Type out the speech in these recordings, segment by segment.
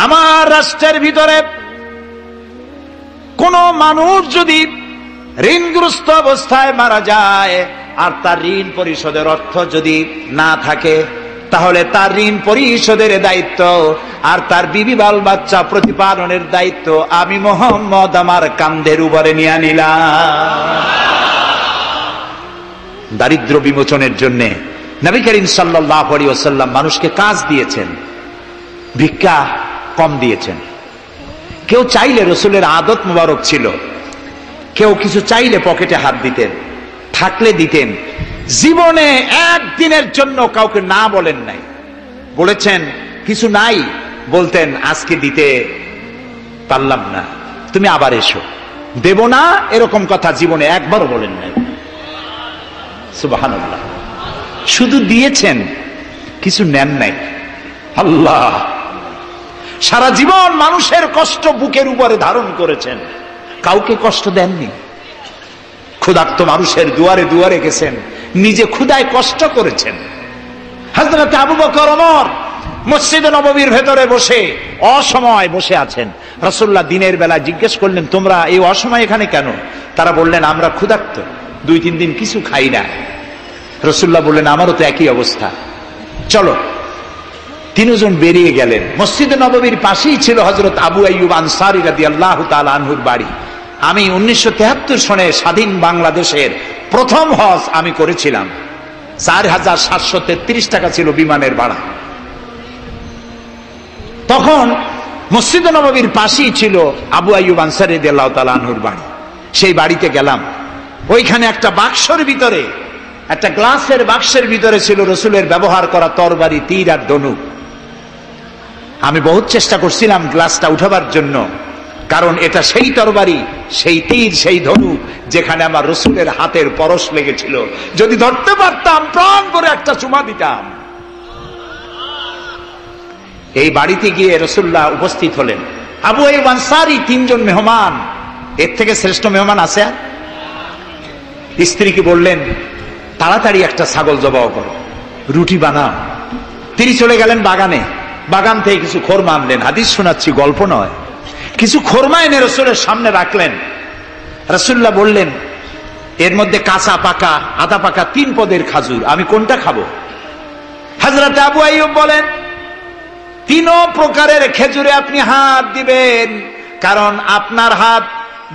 আমার রাষ্ট্রের ভিতরে কোন মানুষ যদি ঋণগ্রস্ত অবস্থায় মারা যায় আর তার ঋণ পরিশোধের অর্থ যদি না থাকে, তাহলে তার ঋণ পরিশোধের দায়িত্ব আর তার বিবি বাল বাচ্চা প্রতিপালনের দায়িত্ব আমি মুহাম্মদ আমার কাঁধের উপরে নিয়ে নিলাম। দারিদ্র বিমোচনের জন্য নবী করিম সাল্লাল্লাহু আলাইহি ওয়াসাল্লাম মানুষকে কাজ দিয়েছেন, ভিক্ষা কম দিয়েছেন। কেউ চাইলে, রসুলের আদত মুবারক ছিল, কেউ কিছু চাইলে পকেটে হাত দিতেন, থাকলে দিতেন। জীবনে একদিনের জন্য কাউকে না বলেন নাই। বলেছেন কিছু নাই, বলতেন আজকে দিতে পারলাম না, তুমি আবার এসো, দেব না, এরকম কথা জীবনে একবারও বলেন নাই। সুবহানাল্লাহ। শুধু দিয়েছেন, কিছু নেন নাই। আল্লাহ, সারা জীবন মানুষের কষ্ট বুকের উপরে ধারণ করেছেন, কাউকে কষ্ট দেননি। ক্ষুধার্ত মানুষের দুয়ারে দুয়ারে গেছেন, নিজে ক্ষুধায় কষ্ট করেছেন। হযরত আবু বকর ওমর মসজিদে নববীর ভেতরে বসে অসময় বসে আছেন। রাসূলুল্লাহ দিনের বেলা জিজ্ঞেস করলেন, তোমরা এই অসময় এখানে কেন? তারা বললেন, আমরা ক্ষুধার্ত, 2-3 দিন কিছু খাই না। রাসূলুল্লাহ বললেন, আমারও তো একই অবস্থা, চলো। 3 জন বেরিয়ে গেলেন। মসজিদে নববীর পাশেই ছিল হযরত আবু আইয়ুব আনসারী রাদিয়াল্লাহু তাআলা আনহুর বাড়ি। আমি 1973 সনে স্বাধীন বাংলাদেশের প্রথম হজ আমি করেছিলাম। 4733 টাকা ছিল বিমানের ভাড়া। তখন মসজিদে নববীর পাশেই ছিল আবু আইয়ুব আনসারী রাদিয়াল্লাহু তাআলা আনহুর বাড়ি। সেই বাড়িতে গেলাম। ওইখানে একটা বাক্সের ভিতরে, একটা গ্লাসের বাক্সের ভিতরে ছিল রসুলের ব্যবহার করা তরবারি, তীর আর ধনুক। আমি বহুত চেষ্টা করছিলাম গ্লাসটা উঠাবার জন্য, কারণ এটা সেই তরবারি, সেই তীর, সেই ধনুক যেখানে আমার রসুলের হাতের পরশ লেগেছিল। যদি ধরতে পারতাম প্রাণ করে একটা চুমা দিতাম। এই বাড়িতে গিয়ে রাসূলুল্লাহ উপস্থিত হলেন। আবু আইয়ুব আনসারী, 3 জন মেহমান, এর থেকে শ্রেষ্ঠ মেহমান আছে? স্ত্রীকে বললেন, তাড়াতাড়ি একটা ছাগল জবাই করো, রুটি বানাও। তিনি চলে গেলেন বাগানে। বাগান থেকে কিছু খোরমা আনলেন। হাদিস শোনাচ্ছি, গল্প নয়। কিছু খোরমা এনে রসুলের সামনে রাখলেন। রাসূলুল্লাহ বললেন, এর মধ্যে কাঁচা পাকা, আধা পাকা 3 পদের খাজুর, আমি কোনটা খাবো? হযরত আবু আইয়ুব বলেন, 3 প্রকারের খেজুরে আপনি হাত দিবেন, কারণ আপনার হাত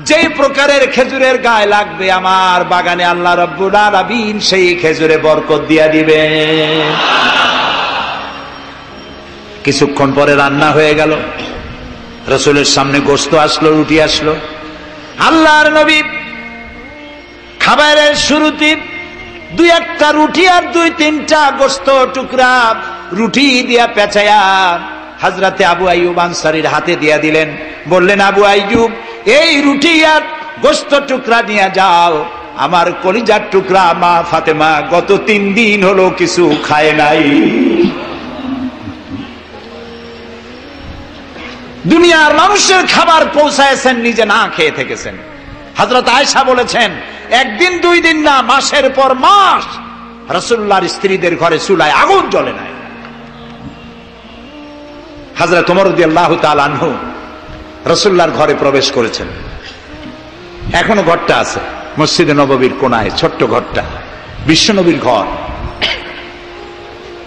যে প্রকারের খেজুরের গায়ে লাগবে আমার বাগানে আল্লাহ রাব্বুল আলামিন সেই খেজুরে বরকত দিয়া দিবেন। কিছুক্ষণ পরে রান্না হয়ে গেল। রাসূলের সামনে গোশত আসলো, রুটি আসলো। আল্লাহর নবী খাবারের শুরুতে 2-1টা রুটি আর 2-3টা গোশত টুকরা রুটি দিয়া পেঁচায়া হযরতে আবু আইয়ুব আনসারীর হাতে দিয়া দিলেন। বললেন, আবু আইয়ুব, এই রুটি আর গোশত টুকরা নিয়ে যাও, আমার কলিজার টুকরা মা ফাতেমা গত 3 দিন হলো কিছু খায় নাই। দুনিয়ার মানুষের খাবার পৌঁছায়ছেন, নিজে না খেয়ে থেকেছেন। হযরত আয়েশা বলেছেন, 1 দিন 2 দিন না, মাসের পর মাস রাসূলুল্লাহর স্ত্রীদের ঘরে চুলায় আগুন জ্বলে নাই। হযরত ওমর রাদিয়াল্লাহু তাআলা আনহু রাসূলুল্লাহর ঘরে প্রবেশ করেছেন। এখনো ঘরটা আছে মসজিদে নববীর কোনায়, ছোট্ট ঘরটা, বিশ্বনবীর ঘর।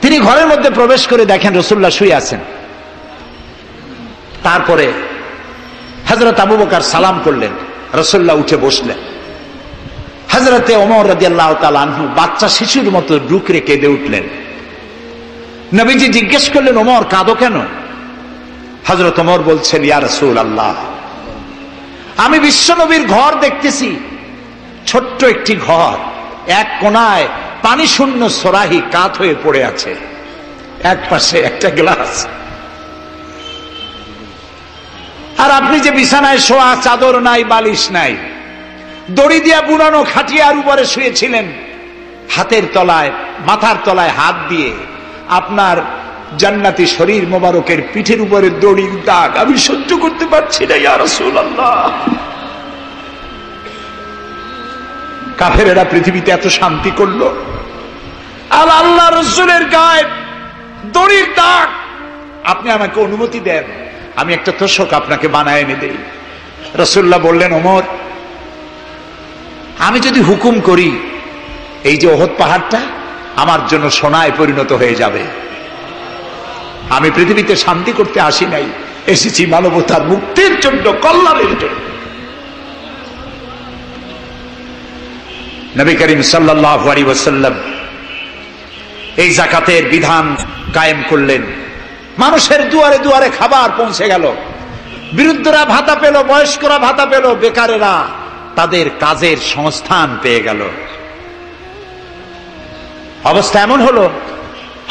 তিনি ঘরের মধ্যে প্রবেশ করে দেখেন রাসূলুল্লাহ শুয়ে আছেন। তারপরে হযরত আবু বকর সালাম করলেন, রাসূলুল্লাহ উঠে বসলেন। হযরতে ওমর রাদিয়াল্লাহু তাআলা আনহু বাচ্চা শিশুর মতো ডুকরে কেঁদে উঠলেন। নবীজি জিজ্ঞেস করলেন, ওমর কাঁদো কেন? হযরত ওমর বলছেন, ইয়া রাসূলুল্লাহ, আমি বিশ্বনবীর ঘর দেখতেছি, ছোট্ট একটি ঘর, এক কোনায় পানি শূন্য সরাহি কাত হয়ে পড়ে আছে, এক পাশে একটা গ্লাস, আর আপনি যে বিছানায় শোয়া, চাদর নাই, বালিশ নাই, দড়ি দিয়া বুনানো খাটিয়ার উপরে শুয়েছিলেন, হাতের তলায়, মাথার তলায় হাত দিয়ে আপনার জান্নাতি শরীর মোবারকের পিঠের উপরে দড়ির দাগ আমি সহ্য করতে পারছি না ইয়া রাসূলুল্লাহ। কাফেরেরা পৃথিবীতে এত শান্তি করলো, আর আল্লাহ রাসূলের গায়ে দড়ির দাগ, আপনি আমাকে অনুমতি দেন, আমি একটা তোষক আপনাকে বানায় এনে দেই। রাসূলুল্লাহ বললেন, ওমর, আমি যদি হুকুম করি এই যে ওহদ পাহাড়টা আমার জন্য সোনায় পরিণত হয়ে যাবে। আমি পৃথিবীতে শান্তি করতে আসি নাই, এসেছি মানবতার মুক্তির জন্য, কল্যাণের জন্য। নবী করিম সাল্লাল্লাহু আলাইহি ওয়াসাল্লাম এই যাকাতের বিধান কায়েম করলেন। মানুষের দুয়ারে দুয়ারে খাবার পৌঁছে গেল, বৃদ্ধরা ভাতা পেল, বয়স্করা ভাতা পেল, বেকারেরা তাদের কাজের সংস্থান পেয়ে গেল। অবস্থা এমন হলো,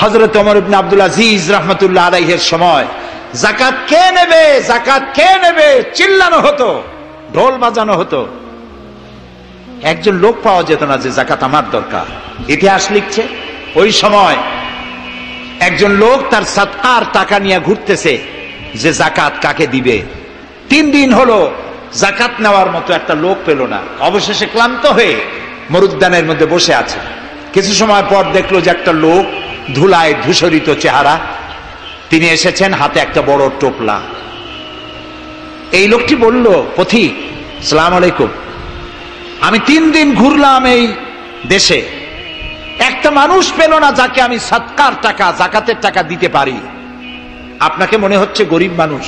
হযরত ওমর ইবনে আব্দুল আজিজ রাহমাতুল্লাহ আলাইহির সময় যাকাত কে নেবে, যাকাত কে নেবে চিল্লানো হতো, ঢোল বাজানো হতো। একজন লোক পাওয়া যেত না যে যাকাত আমার দরকার। ইতিহাস লিখছে, ওই সময় একজন লোক তার সাদকার টাকা নিয়ে ঘুরতেছে যে যাকাত কাকে দিবে। 3 দিন হলো যাকাত নেওয়ার মতো একটা লোক পেল না। অবশেষে ক্লান্ত হয়ে মরুদ্যানের মধ্যে বসে আছে। কিছু সময় পর দেখলো যে একটা লোক, ধুলায় ধূসরিত চেহারা, তিনি এসেছেন, হাতে একটা বড় টোপলা। এই লোকটি বলল, পথিক, আসসালামু আলাইকুম, আমি 3 দিন ঘুরলাম এই দেশে, একটা মানুষ পেল না যাকে আমি সাদকার টাকা, যাকাতের টাকা দিতে পারি। আপনাকে মনে হচ্ছে গরিব মানুষ,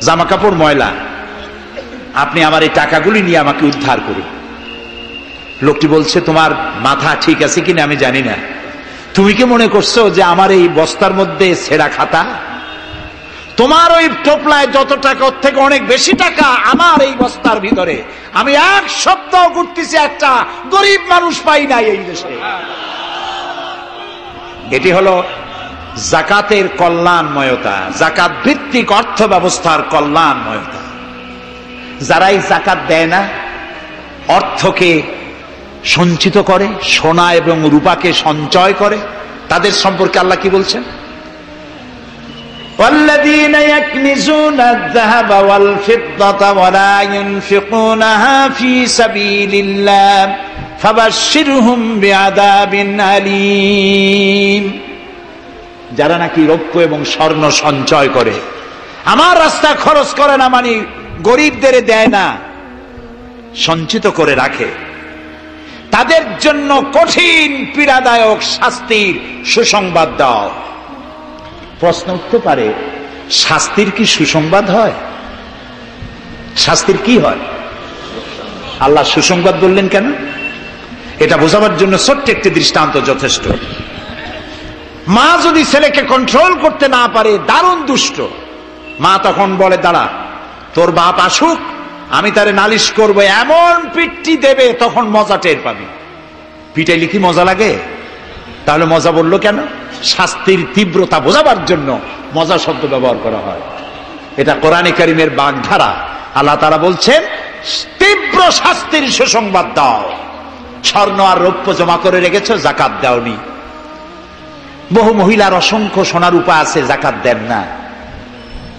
জামা কাপড় ময়লা, আপনি আমার এই টাকাগুলি নিয়ে আমাকে উদ্ধার করুন। লোকটি বলছে, তোমার মাথা ঠিক আছে কিনা আমি জানি না, তুমি কি মনে করছো যে আমার এই বস্তার মধ্যে ছেঁড়া খাতা? তোমার ওই টোপলায় যত টাকা, ওর থেকে অনেক বেশি টাকা আমার এই বস্তার ভিতরে। আমি 1 সপ্তাহ ঘুরতেছি, একটা গরিব মানুষ পাই নাই এই দেশে। এটি হলো যাকাতের কল্যাণময়তা, যাকাত ভিত্তিক অর্থ ব্যবস্থার কল্যাণময়তা। যারা এই যাকাত দেয় না, অর্থকে সঞ্চিত করে, সোনা এবং রূপাকে সঞ্চয় করে, তাদের সম্পর্কে আল্লাহ কি বলছেন? والذين يكنزون الذهب والفضة ولا ينفقونها في سبيل الله فبشرهم بعذاب أليم। যারা নাকি রৌপ্য এবং স্বর্ণ সঞ্চয় করে, আমার রাস্তা খরচ করে না, মানে গরিবদের দেয় না, সঞ্চিত করে রাখে, তাদের জন্য কঠিন পীড়াদায়ক শাস্তির সুসংবাদ দাও। প্রশ্ন উঠতে পারে, শাস্তির কি সুসংবাদ হয়? শাস্তির কি হয়? আল্লাহ সুসংবাদ বললেন কেন? এটা বোঝাবার জন্য ছোট্ট একটি দৃষ্টান্ত যথেষ্ট। মা যদি ছেলেকে কন্ট্রোল করতে না পারে, দারুণ দুষ্ট, মা তখন বলে, দাঁড়া, তোর বাপ আসুক, আমি তারে নালিশ করব, এমন পিটটি দেবে তখন মজা টের পাবি। পিটাইলে কি মজা লাগে? তাহলে মজা বললো কেন? শাস্তির তীব্রতা বোঝাবার জন্য মজা শব্দ ব্যবহার করা হয়। এটা কোরআনে কারীমের বাগধারা। আল্লাহ তাআলা বলছেন, তীব্র শাস্তির সুসংবাদ দাও। স্বর্ণ আর রৌপ্য জমা করে রেখেছো, যাকাত দাওনি। বহু মহিলার অসংখ্য সোনার রূপা আছে, যাকাত দেন না।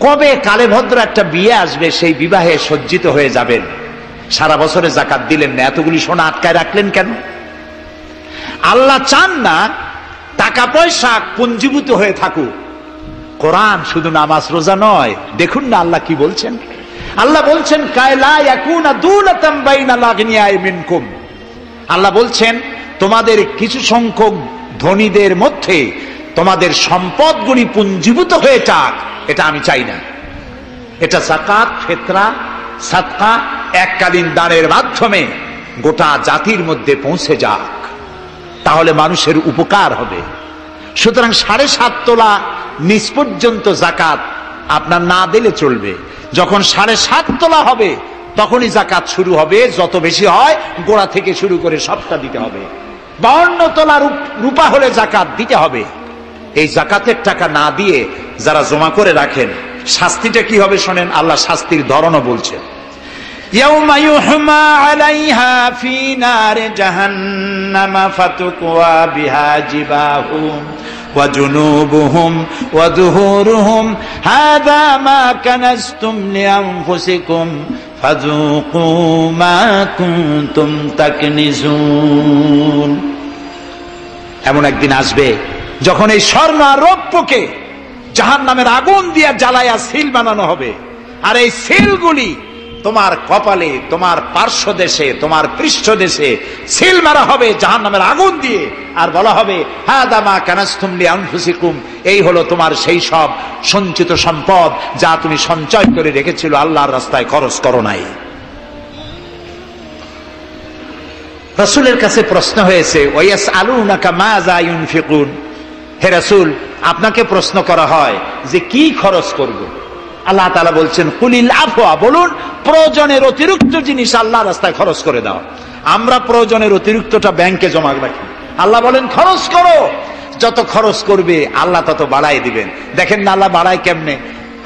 কবে কালে ভদ্র একটা বিয়ে আসবে, সেই বিবাহে সজ্জিত হয়ে যাবেন, সারা বছরে যাকাত দিলেন না, এতগুলি সোনা আটকায় রাখলেন কেন? আল্লাহ চান না টাকা পয়সা পুঞ্জীভূত হয়ে থাকুক। কোরআন শুধু নামাজ রোজা নয়, দেখুন না আল্লাহ কি বলছেন। আল্লাহ বলছেন, কায়লা ইয়াকুনা দুলাতাম বাইনাল আগনিয়াই মিনকুম। আল্লাহ বলছেন, তোমাদের কিছু সংখ্যক ধনীদের মধ্যে তোমাদের সম্পদগুলি পুঞ্জীভূত হয়ে যাক, এটা আমি চাই না। এটা যাকাত, ফিতরা, সাদকা, এককালীন দানের মাধ্যমে গোটা জাতির মধ্যে পৌঁছে যাক, তাহলে মানুষের উপকার হবে। সুতরাং 7.5 তোলা নিচ পর্যন্ত যাকাত আপনার না দিলে চলবে। যখন 7.5 তোলা হবে তখনই যাকাত শুরু হবে। যত বেশি হয় গোড়া থেকে শুরু করে সবটা দিতে হবে। 52 তোলা রূপা হলে যাকাত দিতে হবে। এই যাকাতের টাকা না দিয়ে যারা জমা করে রাখেন, শাস্তিটা কি হবে শোনেন। আল্লাহ শাস্তির ধরনও বলছেন, ইয়াউমা ইউহমা আলাইহা ফি নারি জাহান্নাম ফাতুকওয়া বিহা জিবাহুম ওয়া জুনুবুহুম ওয়া যুহুরুহুম হাযা মা কানাজতুম লিআনফুসিকুম ফাযুকু মা কুনতুম তাকনিজুন। এমন একদিন আসবে যখন এই স্বর্ণ আর রৌপ্যকে জাহান্নামের আগুন দিয়ে জ্বালায়া সিল বানানো হবে। আর এই সিলগুলি তোমার কপালে, তোমার পার্শ্ব দেশে, তোমার পৃষ্ঠ দেশে সিল মারা হবে জাহান্নামের আগুন দিয়ে। আর বলা হবে হাদা মা কানাসতুম লিআনফুসিকুম, এই হলো তোমার সেই সব সঞ্চিত সম্পদ যা তুমি সঞ্চয় করে রেখেছিল, আল্লাহর রাস্তায় খরচ করো নাই। রাসূলের কাছে প্রশ্ন হয়েছে ওয়ায়াসআলুনাকা মাযা ইউনফিকুন, হে রাসূল আপনাকে প্রশ্ন করা হয় যে কি খরচ করব। আল্লাহ তাআলা বলছেন কুলিল আফওয়া, বলুন প্রয়োজনের অতিরিক্ত জিনিস আল্লাহর রাস্তায় খরচ করে দাও। আমরা প্রয়োজনের অতিরিক্তটা ব্যাংকে জমা রাখি, আল্লাহ বলেন খরচ করো। যত খরচ করবে আল্লাহ তত বাড়াই দিবেন। দেখেন না আল্লাহ বাড়ায় কেমনে?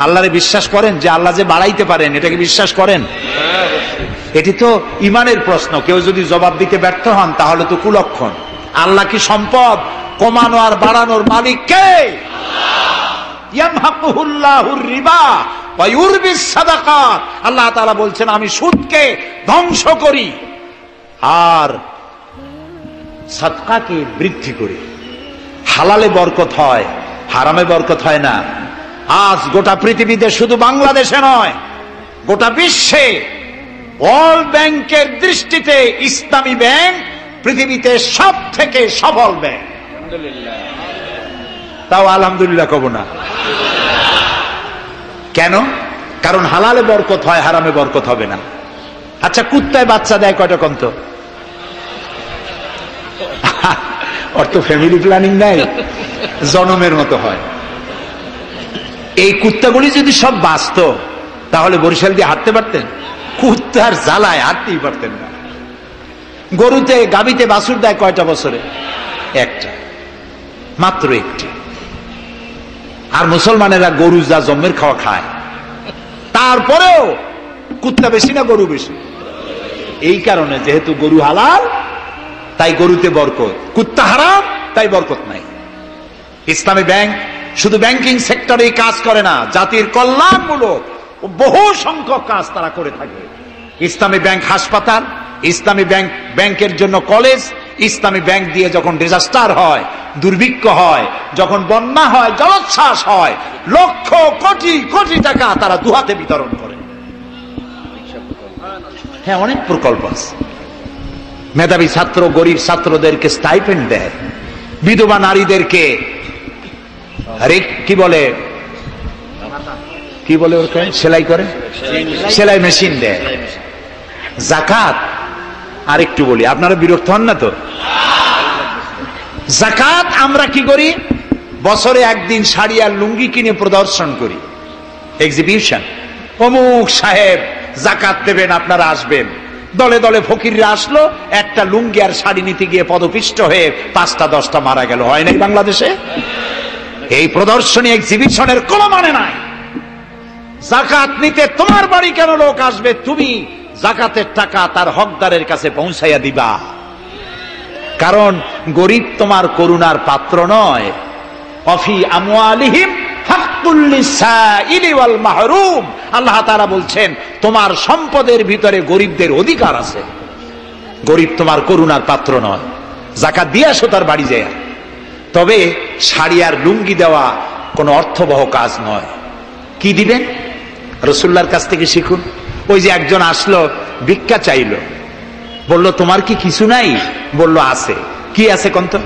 আল্লাহরে বিশ্বাস করেন যে আল্লাহ যে বাড়াইতে পারেন, এটাকে বিশ্বাস করেন? এটি তো ইমানের প্রশ্ন। কেউ যদি জবাব দিতে ব্যর্থ হন তাহলে তো কুলক্ষণ। আল্লাহ কি সম্পদ কমানো আর বাড়ানোর মালিক কে? ইয়ামহাকুহুল্লাহুর রিবা ওয়া ইউরবিস সাদাকাত, আল্লাহ তাআলা বলছেন আমি সুদকে ধ্বংস করি আর সাদকাকে বৃদ্ধি করি। হালালে বরকত হয়, হারামে বরকত হয় না। আজ গোটা পৃথিবীতে, শুধু বাংলাদেশে নয়, গোটা বিশ্বে ওয়ার্ল্ড ব্যাংকের দৃষ্টিতে ইসলামী ব্যাংক পৃথিবীতে সব থেকে সফল ব্যাংক। তাও আলহামদুলিল্লাহ কব না। কেন? কারণ হালালে বরকত হয়, হারামে বরকত হবে না। আচ্ছা, কুত্তায় বাচ্চা দেয় কয়টা কন্ত? ওর তো ফ্যামিলি প্ল্যানিং নাই, জনমের মতো হয়। এই কুত্তাগুলি যদি সব বাঁচত তাহলে বরিশাল দিয়ে হাঁটতে পারতেন? কুত্তার জ্বালায় হাঁটতেই পারতেন না। গরুতে, গাভীতে বাছুর দেয় কয়টা বছরে? একটা, মাত্র একটি। আর মুসলমানেরা গরু যা জন্মের খাওয়া খায়, তারপরেও কুত্তা বেশি না গরু বেশি? এই কারণে যেহেতু গরু হালাল তাই গরুতে বরকত, কুত্তা হারাম তাই বরকত নাই। ইসলামী ব্যাংক শুধু ব্যাংকিং সেক্টরেই কাজ করে না, জাতির কল্যাণমূলক বহু সংখ্যক কাজ তারা করে থাকে। ইসলামী ব্যাংক হাসপাতাল, ইসলামী ব্যাংক ব্যাংকের জন্য কলেজ, ইসলামী ব্যাংক দিয়ে যখন ডিজাস্টার হয়, দুর্ভিক্ষ হয়, যখন বন্যা হয়, জলোচ্ছ্বাস হয়, লক্ষ কোটি কোটি টাকা তারা দুহাতে বিতরণ করে। হ্যাঁ, অনেক প্রকল্প আছে। মেধাবী ছাত্র, গরিব ছাত্রদেরকে স্টাইপেন্ড দেয়, বিধবা নারীদেরকে কি বলে ওরকম সেলাই করে, সেলাই মেশিন দেয়। যাকাত, আরেকটু বলি, আপনারা বিরক্ত হন না তো? যাকাত আমরা কি করি? বছরে একদিন শাড়ি আর লুঙ্গি কিনে প্রদর্শন করি, এক্সিবিশন। অমুক সাহেব যাকাত দেবেন, আপনারা আসবেন। দলে দলে ফকিররা আসলো, একটা লুঙ্গি আর শাড়ি নিতে গিয়ে পদপিষ্ট হয়ে 5টা 10টা মারা গেল। হয় নাই বাংলাদেশে? এই প্রদর্শনী এক্সিবিশনের কোনো মানে নাই। যাকাত নিতে তোমার বাড়ি কেন লোক আসবে? তুমি যাকাতের টাকা তার হকদারের কাছে পৌঁছাইয়া দিবা। কারণ গরিব তোমার করুণার পাত্র নয়। অফি আমওয়ালিহিম হাক্কুল লিসাইলি ওয়াল মাহরুম, আল্লাহ তাআলা বলছেন তোমার সম্পদের ভিতরে গরিবদের অধিকার আছে। গরিব তোমার করুণার পাত্র নয়। যাকাত দিয়ে আসো তার বাড়ি যায়। তবে শাড়ি আর লুঙ্গি দেওয়া কোনো অর্থবহ কাজ নয়। কি দিবেন? রাসূলুল্লাহর কাছ থেকে শিখুন। ওই যে একজন আসলো, ভিক্ষা চাইলো, বলল তোমার কি কিছু নাই? বলল আছে। কি আছে কোন তো?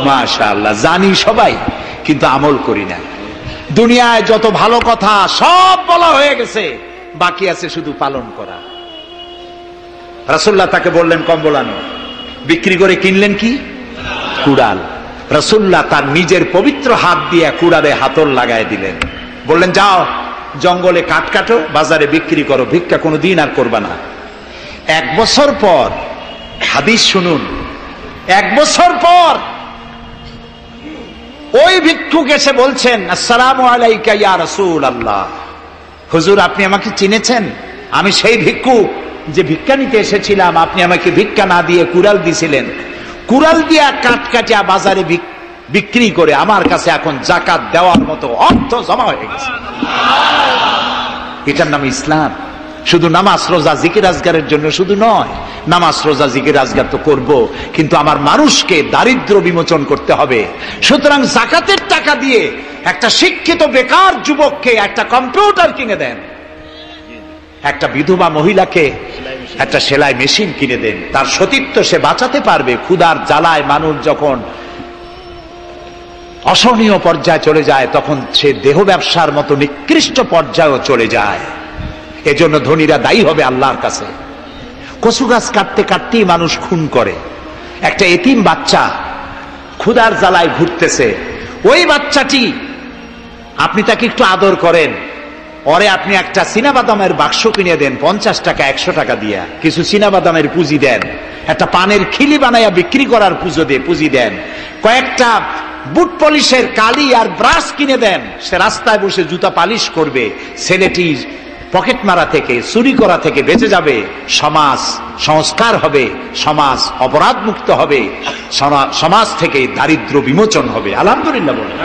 মাশাআল্লাহ, জানি সবাই, কিন্তু আমল করি না। দুনিয়ায় যত ভালো কথা সব বলা হয়ে গেছে, বাকি আছে শুধু পালন করা। রাসূলুল্লাহ তাকে বললেন কম্বল আনো। বিক্রি করে কিনলেন কি? কুড়াল। রাসূলুল্লাহ তার নিজের পবিত্র হাত দিয়ে কুড়ালে হাতল লাগায় দিলেন। বললেন যাও জঙ্গলে কাঠ কাটো, বাজারে বিক্রি করো, ভিক্ষা কোনোদিন আর করবা না। 1 বছর পর, হাদিস শুনুন, 1 বছর পর ওই ভিক্ষুক এসে বলছেন আসসালামু আলাইকা ইয়া রাসূলুল্লাহ, হুজুর আপনি আমাকে চিনেছেন? আমি সেই ভিক্ষুক যে ভিক্ষা নিতে এসেছিলাম, আপনি আমাকে ভিক্ষা না দিয়ে কুড়াল দিয়েছিলেন। কুড়াল দিয়া কাঠ কাটিয়া বাজারে বিক্রি করে আমার কাছে এখন যাকাত দেওয়ার মতো অর্থ জমা হয়ে গেছে। এটার নাম ইসলাম। শুধু নামাজ রোজা জিকির আজগারের জন্য শুধু নয়, নামাজ রোজা জিকির আজগার তো করব, কিন্তু আমার মানুষকে দারিদ্র বিমোচন করতে হবে। সুতরাং যাকাতের টাকা দিয়ে একটা শিক্ষিত বেকার যুবককে একটা কম্পিউটার কিনে দেন, একটা বিধবা মহিলাকে একটা সেলাই মেশিন কিনে দেন, তার সতীত্ব সে বাঁচাতে পারবে। ক্ষুধার জ্বালায় মানুষ যখন অসহনীয় পর্যায়ে চলে যায়, তখন সে দেহ ব্যবসার মতো নিকৃষ্ট পর্যায়েও চলে যায়। এজন্য ধনীরা দায়ী হবে আল্লাহর কাছে। কচু গাছ কাটতে কাটতেই মানুষ খুন করে। একটা এতিম বাচ্চা ক্ষুধার জ্বালায় ঘুরতেছে, ওই বাচ্চাটি আপনি তাকে একটু আদর করেন, ওরে আপনি একটা চীনাবাদামের বাক্স কিনে দেন 50 টাকা 100 টাকা দিয়া, কিছু চীনাবাদামের পুঁজি দেন, একটা পানের খিলি বানাইয়া বিক্রি করার পুঁজি দেন, কয়েকটা বুট পলিশের কালি আর ব্রাশ কিনে দেন, সে রাস্তায় বসে জুতা পালিশ করবে, ছেলেটি পকেট মারা থেকে চুরি করা থেকে বেঁচে যাবে, সমাজ সংস্কার হবে, সমাজ অপরাধ মুক্ত হবে, সমাজ থেকে দারিদ্র বিমোচন হবে। আলহামদুলিল্লাহ বলেন।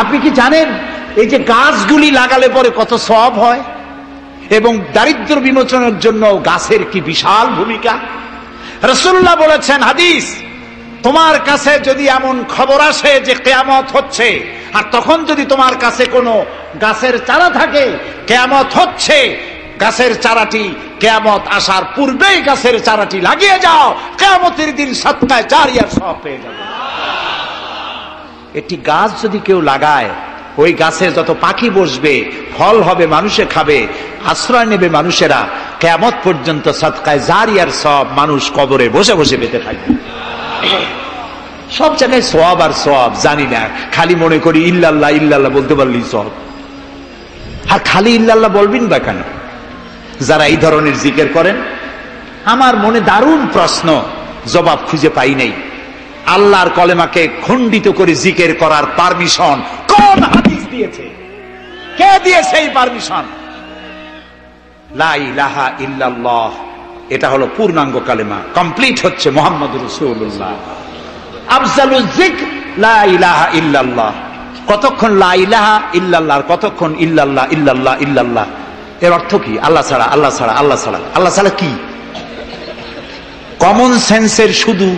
আপনি কি জানেন এই যে গাছগুলি লাগালে পরে কত সওয়াব হয়, এবং দারিদ্র বিমোচনের জন্য গাছের কি বিশাল ভূমিকা। রাসূলুল্লাহ বলেছেন হাদিস, তোমার কাছে যদি এমন খবর আসে যে কিয়ামত হচ্ছে, আর তখন যদি তোমার কাছে কোনো গাছের চারা থাকে, কিয়ামত হচ্ছে, গাছের চারাটি কিয়ামত আসার পূর্বেই গাছের চারাটি লাগিয়ে যাও, কিয়ামতের দিন সদকায়ে জারিয়ার সওয়াব পেয়ে যাবে। একটি গাছ যদি কেউ লাগায়, ওই গাছে যত পাখি বসবে, ফল হবে, মানুষে খাবে, আশ্রয় নেবে মানুষেরা, কিয়ামত পর্যন্ত সদকায়ে জারিয়ার সওয়াব মানুষ কবরে বসে বসে পেতে থাকবে। সব জায়গায় সওয়াব আর সওয়াব জানি না, খালি মনে করি ইল্লাল্লাহ ইল্লাল্লাহ বলতে পারলেই সওয়াব। আর খালি ইল্লাল্লাহ বলবেন বা কেন? যারা এই ধরনের জিকির করেন, আমার মনে দারুণ প্রশ্ন, জবাব খুঁজে পাই নাই। আল্লাহর কলেমাকে খণ্ডিত করে জিকির করার পারমিশন কোন হাদিস দিয়েছে? কে দিয়েছে এই পারমিশন? লা ইলাহা ইল্লাল্লাহ, এটা হলো পূর্ণাঙ্গ কালেমা, কমপ্লিট হচ্ছে মুহাম্মদুর রাসূলুল্লাহ। আফজালুজ যিকর লা ইলাহা ইল্লাল্লাহ। কতক্ষণ লা ইলাহা ইল্লাল্লাহ আর কতক্ষণ ইল্লাল্লাহ ইল্লাল্লাহ ইল্লাল্লাহ, এর অর্থ কি? আল্লাহ ছাড়া, আল্লাহ ছাড়া, আল্লাহ ছাড়া। আল্লাহ ছাড়া কি? কমন সেন্সের শুধু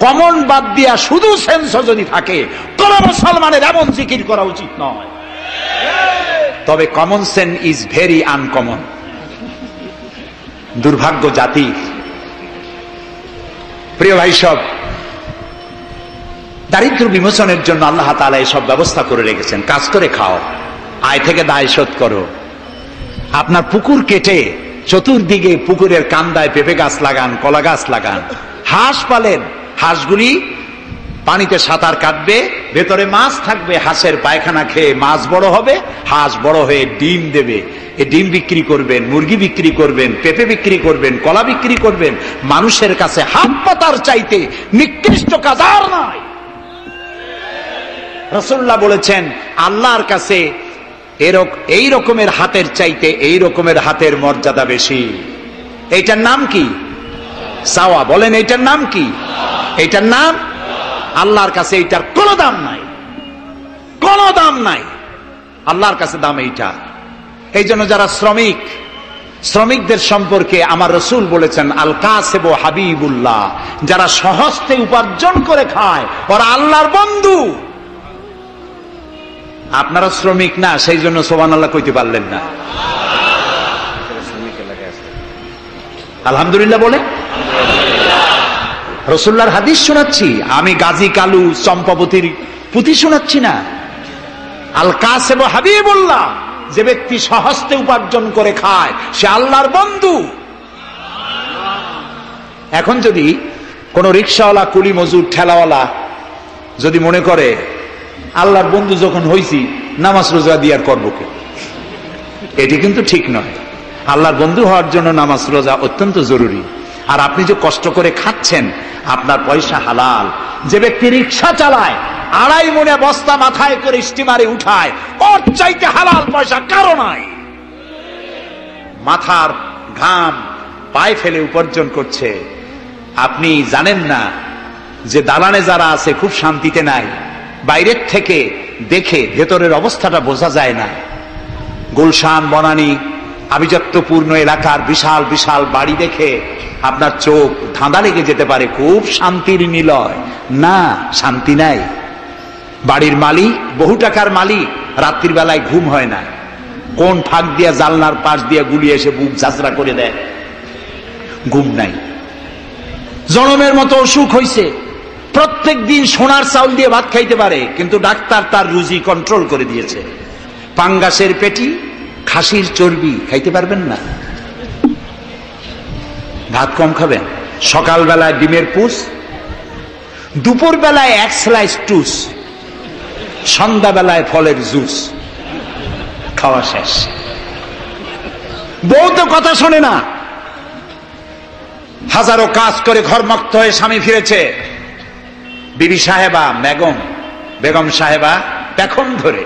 কমন বাদ দিয়া শুধু সেন্স যদি থাকে, কোন মুসলমানের এমন জিকির করা উচিত নয়। তবে common sense is very uncommon. দুর্ভাগ্য জাতি। প্রিয় ভাই সব, দারিদ্র বিমোচনের জন্য আল্লাহ তাআলা এসব ব্যবস্থা করে রেখেছেন। কাজ করে খাও, আয় থেকে দায় শোধ করো। আপনার পুকুর কেটে চতুর্দিকে পুকুরের কান্দায় পেঁপে গাছ লাগান, কলা গাছ লাগান, হাঁস পালেন, হাঁসগুলি পানিতে সাঁতার কাটবে, ভেতরে মাছ থাকবে, হাঁসের পায়খানা খেয়ে মাছ বড় হবে, হাঁস বড় হয়ে ডিম দেবে, এই ডিম বিক্রি করবেন, মুরগি বিক্রি করবেন, পেঁপে বিক্রি করবেন, কলা বিক্রি করবেন। মানুষের কাছে হাত পাতার চাইতে নিকৃষ্ট কাজ আর নাই। রাসূলুল্লাহ বলেছেন, আল্লাহর কাছে এই রকমের হাতের চাইতে এই রকমের হাতের মর্যাদা বেশি। এইটার নাম কি? চাওয়া। বলেন এইটার নাম কি? এইটার নাম আল্লাহর কাছে এইটার কোনো দাম নাই, কোনো দাম নাই। আল্লাহর কাছে দাম এইটা। এই জন্য যারা শ্রমিকদের সম্পর্কে আমার রাসূল বলেছেন, আল কাসিবু হাবিবুল্লাহ, যারা সহজে উপার্জন করে খায় ওরা আল্লাহর বন্ধু। আপনারা শ্রমিক না, সেই জন্য সুবহানাল্লাহ কইতে পারলেন না। আলহামদুলিল্লাহ বলে রাসূলুল্লাহর হাদিস শোনাচ্ছি, আমি গাজী কালু চম্পাবতীর পুঁথি শোনাচ্ছি না। আল কাসিবু হাবিবুল্লাহ, যে ব্যক্তি সহজে উপার্জন করে খায় সে আল্লাহর বন্ধু। এখন যদি কোন রিকশাওয়ালা, কুলি মজুর, ঠেলাওয়ালা যদি মনে করে আল্লাহর বন্ধু যখন হইছি নামাজ রোজা দিয়ে আর করবো কে, এটি কিন্তু ঠিক নয়। আল্লাহর বন্ধু হওয়ার জন্য নামাজ রোজা অত্যন্ত জরুরি। আর আপনি যে কষ্ট করে খাচ্ছেন, আপনার পয়সা হালাল। যে ব্যক্তি রিকশা চালায়, 2.5 মনে বস্তা মাথায় করে স্টিমারে উঠায়, ওর চাইতে হালাল পয়সা কারো নাই। মাথার ঘাম পায়ে ফেলে উপার্জন করছে। আপনি জানেন না যে দালানে যারা আছে খুব শান্তিতে নাই। বাইরের থেকে দেখে ভেতরের অবস্থাটা বোঝা যায় না। গুলশান, বনানী, আভিজাত্যপূর্ণ এলাকার বিশাল বিশাল বাড়ি দেখে আপনার চোখ ধাঁধা লেগে যেতে পারে, খুব শান্তির নিলয়। না, শান্তি নাই। বাড়ির মালিক, বহু টাকার মালিক, রাত্রির বেলায় ঘুম হয় না, কোন ফাঁক দিয়া জানলার পাশ দিয়ে গুলি এসে বুক ঝাঁঝরা করে দেয়, ঘুম নাই। জনমের মতো অসুখ হইছে, প্রত্যেক দিন সোনার চাউল দিয়ে ভাত খাইতে পারে, কিন্তু ডাক্তার তার রুজি কন্ট্রোল করে দিয়েছে। পাঙ্গাসের পেটি, খাসির চর্বি খাইতে পারবেন না, ভাত কম খাবেন। সকালবেলায় ডিমের পুষ, দুপুর বেলায় এক স্লাইস টুস, সন্ধ্যাবেলায় ফলের জুস, খাওয়া শেষ। বউ তো কথা শোনে না, হাজারো কাজ করে ঘরমুক্ত হয়ে স্বামী ফিরেছে, বিবি সাহেবা বেগম সাহেবা পেখম ধরে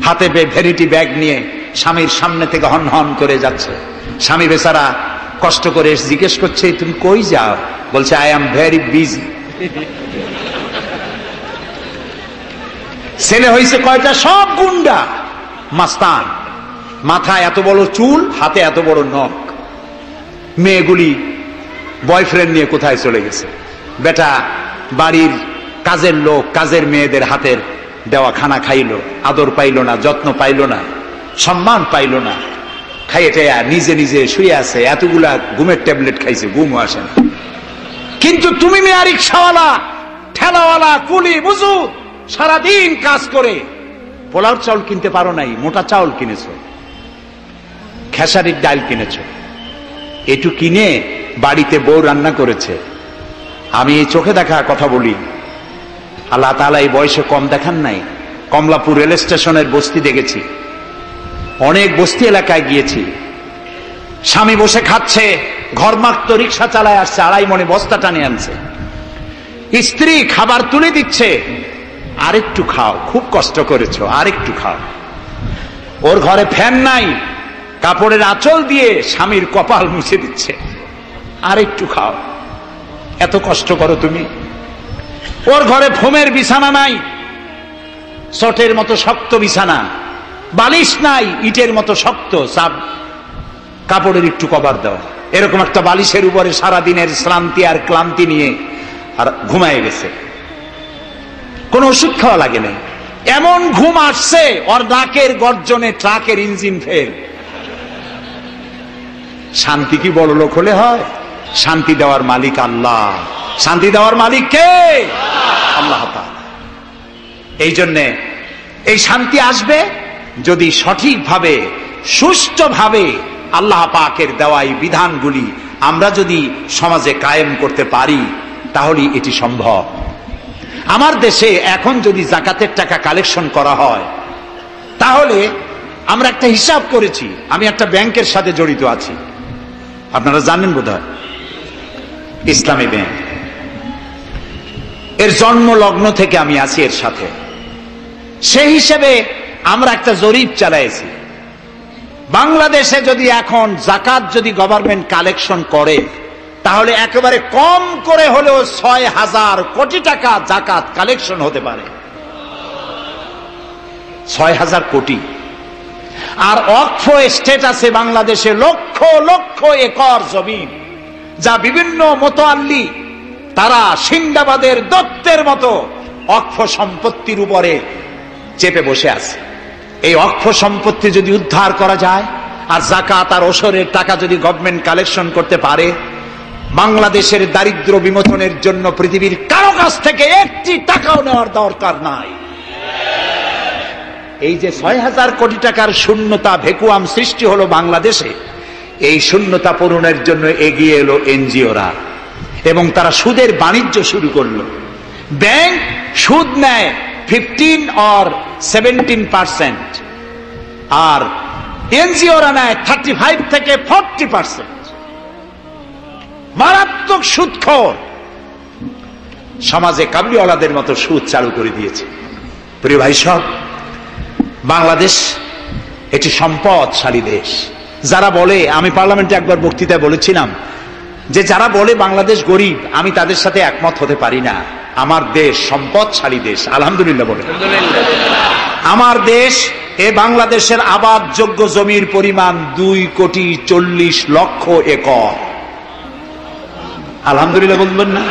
হাতে ভ্যানিটি ব্যাগ নিয়ে স্বামীর সামনে থেকে হন হন করে যাচ্ছে। স্বামী বেচারা কষ্ট করে জিজ্ঞেস করছে, তুমি কই যাও? বলছে, আই এম ভেরি বিজি। ছেলে হয়েছে কয়টা? সব গুন্ডা, মাস্তান, মাথায় এত বড় চুল, হাতে এত বড় নখ। মেয়েগুলি বয়ফ্রেন্ড নিয়ে কোথায় চলে গেছে। বেটা বাড়ির কাজের লোক, কাজের মেয়েদের হাতের দেওয়া খানা খাইলো, আদর পাইল না, যত্ন পাইল না, সম্মান পাইল না, খাইয়ে নিজে নিজে শুয়ে আছে, এতগুলা ঘুমের ট্যাবলেট খাইছে, ঘুমও আসে না। কিন্তু তুমি মেয়া রিক্সাওয়ালা, ঠেলাওয়ালা, কুলি মজুর, সারাদিন কাজ করে পোলাও চাউল কিনতে পারো নাই, মোটা চাউল কিনেছ, খেসারির ডাল কিনেছ, এটু কিনে বাড়িতে বউ রান্না করেছে। আমি এই চোখে দেখা কথা বলি, আল্লাহ তাআলা এই বয়সে কম দেখান নাই। কমলাপুর রেল স্টেশনের বস্তি দেখেছি, অনেক বস্তি এলাকায় গিয়েছি। স্বামী বসে খাচ্ছে, ঘরমাক্ত রিক্সা চালায় আসছে, 2.5 মণে বস্তা টানে আনছে, স্ত্রী খাবার তুলে দিচ্ছে, আরেকটু খাও, খুব কষ্ট করেছো, আরেকটু খাও। ওর ঘরে ফ্যান নাই, কাপড়ের আঁচল দিয়ে স্বামীর কপাল মুছে দিচ্ছে, আরেকটু খাও, এত কষ্ট করো তুমি। ওর ঘরে ফোমের বিছানা নাই, চটের মতো শক্ত বিছানা, বালিশ নাই, ইটের মতো শক্ত, কাপড়ের একটু কভার দাও। এরকম একটা বালিশের উপরে সারাদিনের শ্রান্তি আর ক্লান্তি নিয়ে আর ঘুমায় গেছে, কোন ওষুধ খাওয়া লাগে নাই। এমন ঘুম আসছে, ওর নাকের গর্জনে ট্রাকের ইঞ্জিন ফেল। শান্তি কি বড় লোক হলে হয়? শান্তি দেওয়ার মালিক আল্লাহ। শান্তি দেওয়ার মালিক কে? আল্লাহ তাআলা। এই জন্যে এই শান্তি আসবে যদি সঠিকভাবে, সুষ্ঠুভাবে আল্লাহ পাকের দেওয়া এই বিধানগুলি আমরা যদি সমাজে কায়েম করতে পারি, তাহলে এটি সম্ভব। আমার দেশে এখন যদি যাকাতের টাকা কালেকশন করা হয়, তাহলে আমরা একটা হিসাব করেছি, আমি একটা ব্যাংকের সাথে জড়িত আছি, আপনারা জানেন বোধহয়, ইসলামী ব্যাংক। এর জন্ম লগ্ন থেকে আমি আছি এর সাথে। সেই হিসেবে আমরা একটা জরিপ চালাইছি, বাংলাদেশে যদি এখন যাকাত যদি গভর্নমেন্ট কালেকশন করে, তাহলে একেবারে কম করে হলেও 6,000 কোটি টাকা যাকাত কালেকশন হতে পারে। 6,000 কোটি। আর ওয়াকফ এস্টেট আছে বাংলাদেশে লক্ষ লক্ষ একর জমিন, যা বিভিন্ন মোতাল্লি তারা সিন্দাবাদের দত্তের মতো ওয়াকফ সম্পত্তির উপরে চেপে বসে আছে। এই ওয়াকফ সম্পত্তি যদি উদ্ধার করা যায়, আর যাকাত আর ওশরের টাকা যদি গভর্নমেন্ট কালেকশন করতে পারে, বাংলাদেশের দারিদ্র্য বিমোচনের জন্য পৃথিবীর কারো কাছ থেকে একটি টাকাও নেওয়ার দরকার নাই। এই যে 6,000 কোটি টাকার শূন্যতা, ভ্যাকুয়াম সৃষ্টি হলো বাংলাদেশে, এই শূন্যতা পূরণের জন্য এগিয়ে এলো এনজিওরা, এবং তারা সুদের বাণিজ্য শুরু করলো। ব্যাংক সুদ নেয় 15 or 17%, আর এনজিওরা নেয় 35 থেকে 40%। মারাত্মক সুদখোর। সমাজে কাবলিওয়ালাদের মতো সুদ চালু করে দিয়েছে। প্রিয় ভাই সব, বাংলাদেশ এটি সম্পদশালী দেশ। যারা বলে, আমি পার্লামেন্টে একবার বক্তৃতায় বলেছিলাম যে যারা বলে বাংলাদেশ গরিব, আমি তাদের সাথে একমত হতে পারি না। আমার দেশ সম্পদশালী দেশ, আলহামদুলিল্লাহ বলে। আমার দেশ এ বাংলাদেশের আবাদযোগ্য জমির পরিমাণ 2,40,00,000 একর। আলহামদুলিল্লাহ বলবেন না?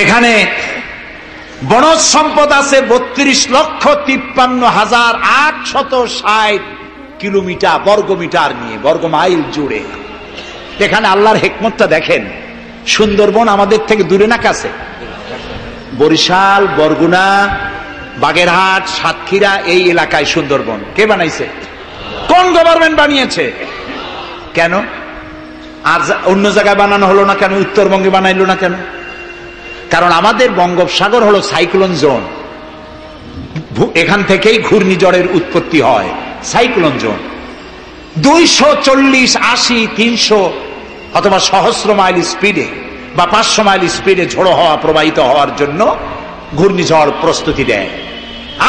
এখানে বনজ সম্পদ আছে 32,53,860 কিলোমিটার বর্গমিটার নিয়ে, বর্গমাইল জুড়ে। এখানে আল্লাহর হিকমতটা দেখেন। সুন্দরবন আমাদের থেকে দূরে না কাছে? বরিশাল, বরগুনা, বাগেরহাট, সাতক্ষীরা এই এলাকায় সুন্দরবন কে বানাইছে? কোন গভর্নমেন্ট বানিয়েছে? কেন আর অন্য জায়গায় বানানো হলো না কেন? উত্তরবঙ্গে বানাইলো না কেন? কারণ আমাদের বঙ্গোপসাগর হলো সাইক্লোন জোন, এখান থেকেই ঘূর্ণিঝড়ের উৎপত্তি হয়। সাইক্লোন জোন 240, 80, 300 অথবা সহস্র মাইল স্পিডে বা 500 মাইল স্পিডে ঝোড়ো হওয়া প্রবাহিত হওয়ার জন্য ঘূর্ণিঝড় প্রস্তুতি দেয়।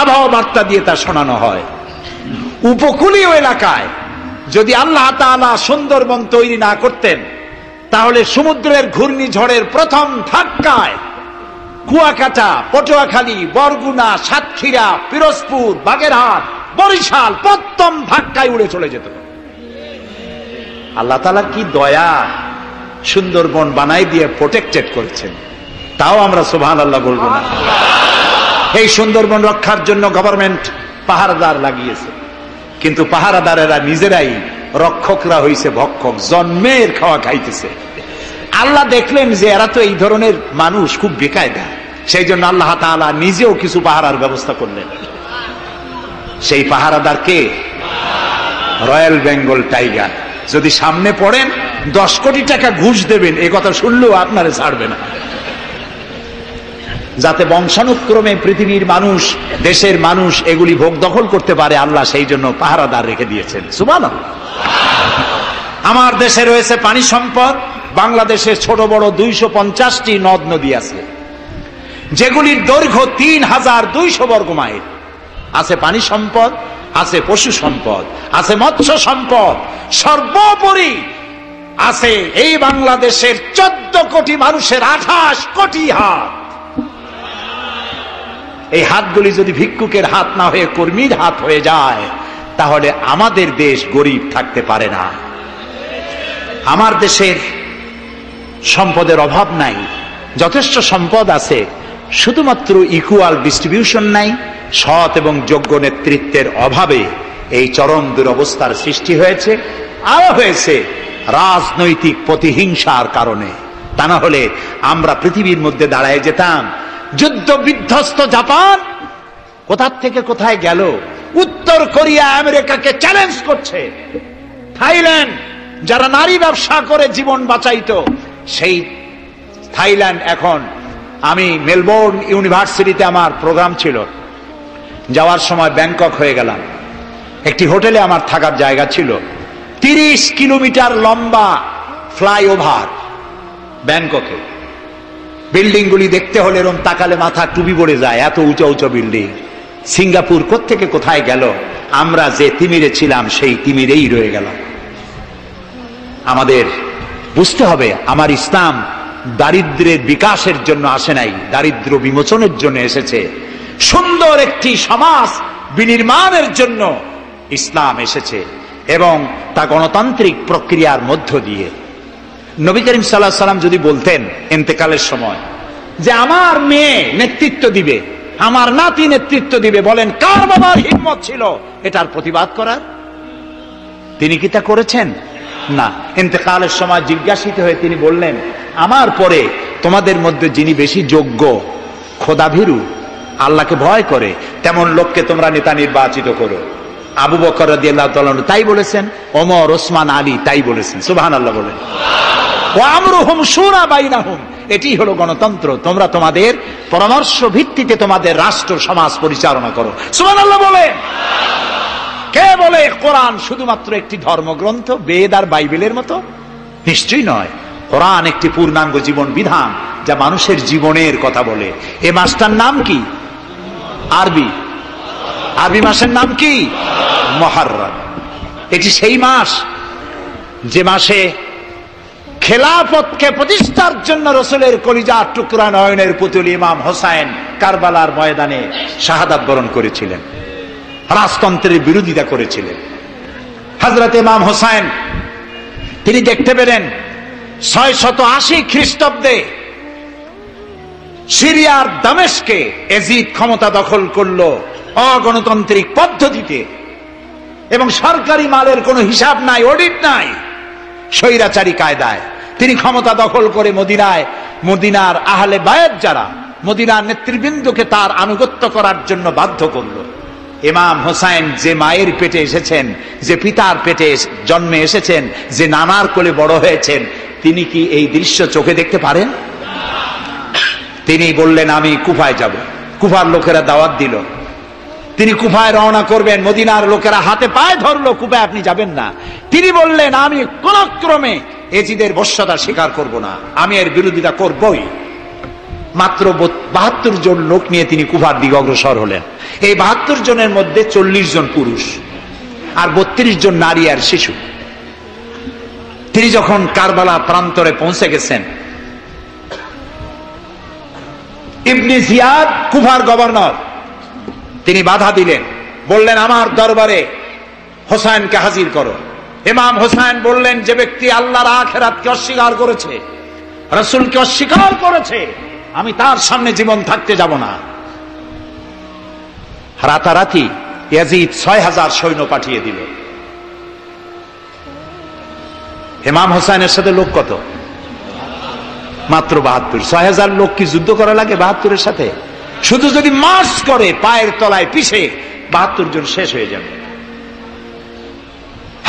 আবহাওয়া বার্তা দিয়ে তা শোনানো হয়। উপকূলীয় এলাকায় যদি আল্লাহ তাআলা সুন্দরবন তৈরি না করতেন, তাহলে সমুদ্রের ঘূর্ণিঝড়ের প্রথম ধাক্কায় কুয়াকাটা, পটুয়াখালী, বরগুনা, সাতক্ষীরা, পিরোজপুর, বাগেরহাট, বরিশাল প্রথম ধাক্কায় উড়ে চলে যেত। আল্লাহ তাআলা কি দয়া, সুন্দরবন বানাই দিয়ে প্রোটেক্টেড করেছেন। তাও আমরা সুবহানাল্লাহ বলবো না? এই সুন্দরবন রক্ষার জন্য গভর্নমেন্ট পাহারাদার লাগিয়েছে, কিন্তু পাহারাদারেরা নিজেরাই রক্ষকরা হইছে ভক্ষক, জন্মের খাওয়া খাইতেছে। আল্লাহ দেখলেন যে এরা তো এই ধরনের মানুষ খুব বেকায়দা, সেই জন্য আল্লাহ তাআলা নিজেও কিছু পাহারার ব্যবস্থা করলেন। সেই পাহারাদার কে? Royal Bengal tiger. যদি সামনে পড়েন 10 কোটি টাকা ঘুষ দেবেন, এ কথা শুনলেও আপনারে ছাড়বে না। যাতে বংশানুক্রমে পৃথিবীর মানুষ, দেশের মানুষ এগুলি ভোগ দখল করতে পারে, আল্লাহ সেই জন্য পাহারাদার রেখে দিয়েছেন। সুবহানাল্লাহ। আমার দেশে রয়েছে পানি সম্পদ। বাংলাদেশে ছোট বড় 250টি নদ নদী আছে, যেগুলির দৈর্ঘ্য 3,200 বর্গমাইল। আছে পানি সম্পদ, আছে পশু সম্পদ, আছে মৎস্য সম্পদ, সর্বোপরি আছে এই বাংলাদেশের 14 কোটি মানুষের 28 কোটি হাত। এই হাতগুলি যদি ভিক্ষুকের হাত না হয়ে কর্মীর হাত হয়ে যায়, তাহলে আমাদের দেশ গরিব থাকতে পারে না। আমার দেশের সম্পদের অভাব নাই, যথেষ্ট সম্পদ আছে, শুধুমাত্র ইকুয়াল ডিস্ট্রিবিউশন নাই। সৎ এবং যোগ্য নেতৃত্বের অভাবে এই চরম দুরবস্থার সৃষ্টি হয়েছে। আরো হয়েছে রাজনৈতিক প্রতিহিংসার কারণে। তা না হলে আমরা পৃথিবীর মধ্যে দাঁড়ায় যেতাম। যুদ্ধ বিধ্বস্ত জাপান কোথা থেকে কোথায় গেল? উত্তর কোরিয়া আমেরিকাকে চ্যালেঞ্জ করছে। থাইল্যান্ড, যারা নারী ব্যবসা করে জীবন বাঁচাইতো, সেই থাইল্যান্ড এখন, আমি মেলবোর্ন ইউনিভার্সিটিতে আমার প্রোগ্রাম ছিল, যাওয়ার সময় ব্যাংকক হয়ে গেলাম। একটি হোটেলে আমার থাকার জায়গা ছিল। 30 কিলোমিটার লম্বা ফ্লাইওভার ব্যাংককে। বিল্ডিং গুলি দেখতে হলে এরকম তাকালে মাথা টুপি পড়ে যায়, এত উঁচু উঁচু বিল্ডিং। সিঙ্গাপুর কোত্থেকে কোথায় গেল? আমরা যে তিমিরে ছিলাম সেই তিমিরেই রয়ে গেলাম। আমাদের বুঝতে হবে, আমার ইসলাম দারিদ্র্যের বিকাশের জন্য আসে নাই, দারিদ্র বিমোচনের জন্য এসেছে। সুন্দর একটি সমাজ বিনির্মাণের জন্য ইসলাম এসেছে, এবং তা গণতান্ত্রিক প্রক্রিয়ার মধ্য দিয়ে। নবী করিম সাল্লাল্লাহু আলাইহি ওয়াসাল্লাম যদি বলতেন ইন্তেকালের সময় যে আমার মেয়ে নেতৃত্ব দিবে, আমার নাতি নেতৃত্ব দিবে, বলেন কার বাবার হিম্মত ছিল এটার প্রতিবাদ করার? তিনি কি তা করেছেন? না। ইন্তেকালের সময় জিজ্ঞাসিত হয়ে তিনি বললেন, আমার পরে তোমাদের মধ্যে যিনি বেশি যোগ্য, খোদাভীরু, আল্লাহকে ভয় করে, তেমন লোককে তোমরা নেতা নির্বাচিত করো। আবু বকর রাদিয়াল্লাহু তাআলা তাই বলেছেন, ওমর, ওসমান, আলী তাই বলেছেন। সুবহানাল্লাহ বলেন। ওয়া আমরুহুম শুরা বাইনাহুম, এটি হলো গণতন্ত্র। তোমরা তোমাদের পরামর্শ ভিত্তিতে তোমাদের রাষ্ট্র সমাজ পরিচালনা করো। সুবহানাল্লাহ বলেন। কে বলে কোরআন শুধুমাত্র একটি ধর্মগ্রন্থ, বেদ আর বাইবেলের মতো? নিশ্চয়ই নয়। কোরআন একটি পূর্ণাঙ্গ জীবন বিধান, যা মানুষের জীবনের কথা বলে। এ মাসটার নাম কি? আরবি মাসের নাম কি? মুহররম। এটি সেই মাস যে মাসে খেলাফতকে প্রতিষ্ঠার জন্য রাসূলের কলিজার টুকরা নয়নের পুতুল ইমাম হোসাইন কারবালার ময়দানে শাহাদাত বরণ করেছিলেন। রাজতন্ত্রের বিরোধিতা করেছিলেন। হযরত ইমাম হোসাইন তিনি দেখতে পেলেন 680 খ্রিস্টাব্দে সিরিয়ার দামেস্কে এজিদ ক্ষমতা দখল করলো অগণতান্ত্রিক পদ্ধতিতে, এবং সরকারি মালের কোনো হিসাব নাই, অডিট নাই, স্বৈরাচারী কায়দায় তিনি ক্ষমতা দখল করে মদিনার আহলে বায়াত যারা মদিনার নেতৃবৃন্দকে তার আনুগত্য করার জন্য বাধ্য করলো। ইমাম হোসাইন যে মায়ের পেটে এসেছেন, যে পিতার পেটে জন্মে এসেছেন, যে নানার কোলে বড় হয়েছেন, তিনি কি এই দৃশ্য চোখে দেখতে পারেন? তিনি বললেন আমি কুফায় যাব। কুফার লোকেরা দাওয়াত দিল, তিনি কুফায় রওনা করবেন। মদিনার লোকেরা হাতে পায়ে ধরলো, কুফায় আপনি যাবেন না। তিনি বললেন আমি কোন ক্রমে এজিদের বশ্যতা স্বীকার করব না, আমি এর বিরোধিতা করবই। মাত্র 72 জন লোক নিয়ে তিনি কুফার দিকে অগ্রসর হলেন। এই 72 জনের মধ্যে 40 জন পুরুষ আর 32 জন নারী আর শিশু। তিনি যখন কারবালা প্রান্তরে পৌঁছে গেছেন, ইবনে জিয়াদ কুফার গভর্নর, তিনি বাধা দিলেন, বললেন আমার দরবারে হোসাইনকে হাজির করো। ইমাম হোসাইন বললেন যে ব্যক্তি আল্লাহর আখিরাতকে অস্বীকার করেছে, রাসূলকে অস্বীকার করেছে, আমি তার সামনে জীবন থাকতে যাব না। রাতারাতি ইয়াজিদ 6000 সৈন্য পাঠিয়ে দিল। ইমাম হোসাইনের সাথে লোক কত? মাত্র 72। 6000 লোক কি যুদ্ধ করা লাগে 72-এর সাথে? শুধু যদি মার্চ করে পায়ের তলায় পিছে 72 জন শেষ হয়ে যাবে।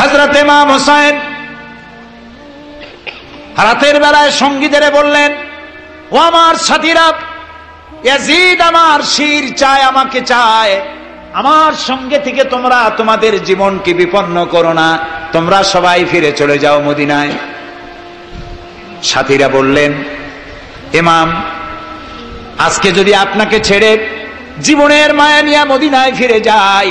হযরত ইমাম হোসাইন রাতের বেলায় সঙ্গীদের বললেন, ও আমার সাথীরা, ইয়াজিদ আমার শির চায়, আমাকে চায়, আমার সঙ্গে থেকে তোমরা তোমাদের জীবনকে বিপন্ন করো না, তোমরা সবাই ফিরে চলে যাও মদিনায়। সাথীরা বললেন, ইমাম আজকে যদি আপনাকে ছেড়ে জীবনের মায়া নিয়ে মদিনায় ফিরে যাই,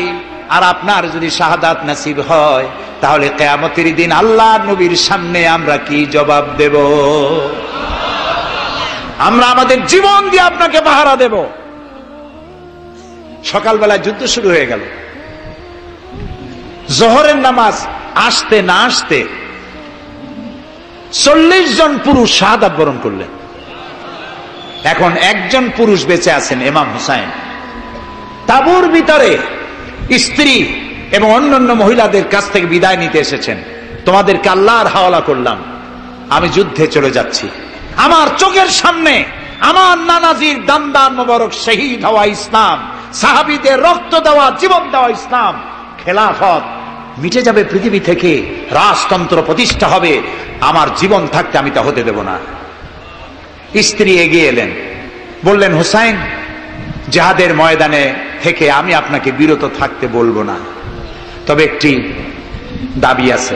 আর আপনার যদি শাহাদাত নসিব হয়, তাহলে কিয়ামতের দিন আল্লাহর নবীর সামনে আমরা কি জবাব দেব? আমরা আমাদের জীবন দিয়ে আপনাকে পাহারা দেব। সকালবেলা যুদ্ধ শুরু হয়ে গেল। জোহরের নামাজ আসতে না আসতে 40 জন পুরুষ শাহাদাত বরণ করলেন। এখন একজন পুরুষ বেঁচে আছেন, ইমাম হোসাইন। তাঁবুর ভিতরে স্ত্রী এবং অন্যান্য মহিলাদের কাছ থেকে বিদায় নিতে এসেছেন। তোমাদেরকে আল্লাহর হাওয়ালা করলাম, আমি যুদ্ধে চলে যাচ্ছি। আমার চোখের সামনে আমার নানাজির দান্দান মোবারক শহীদ হওয়া ইসলাম, সাহাবীদের রক্ত দেওয়া, জীবন দেওয়া ইসলাম, খেলাফত মিটে যাবে পৃথিবী থেকে, রাজতন্ত্র প্রতিষ্ঠা হবে, আমার জীবন থাকতে আমি তা হতে দেব না। স্ত্রী এগিয়ে এলেন, বললেন, হোসাইন জিহাদের ময়দানে থেকে আমি আপনাকে বিরত থাকতে বলবো না, তবে একটি দাবি আছে।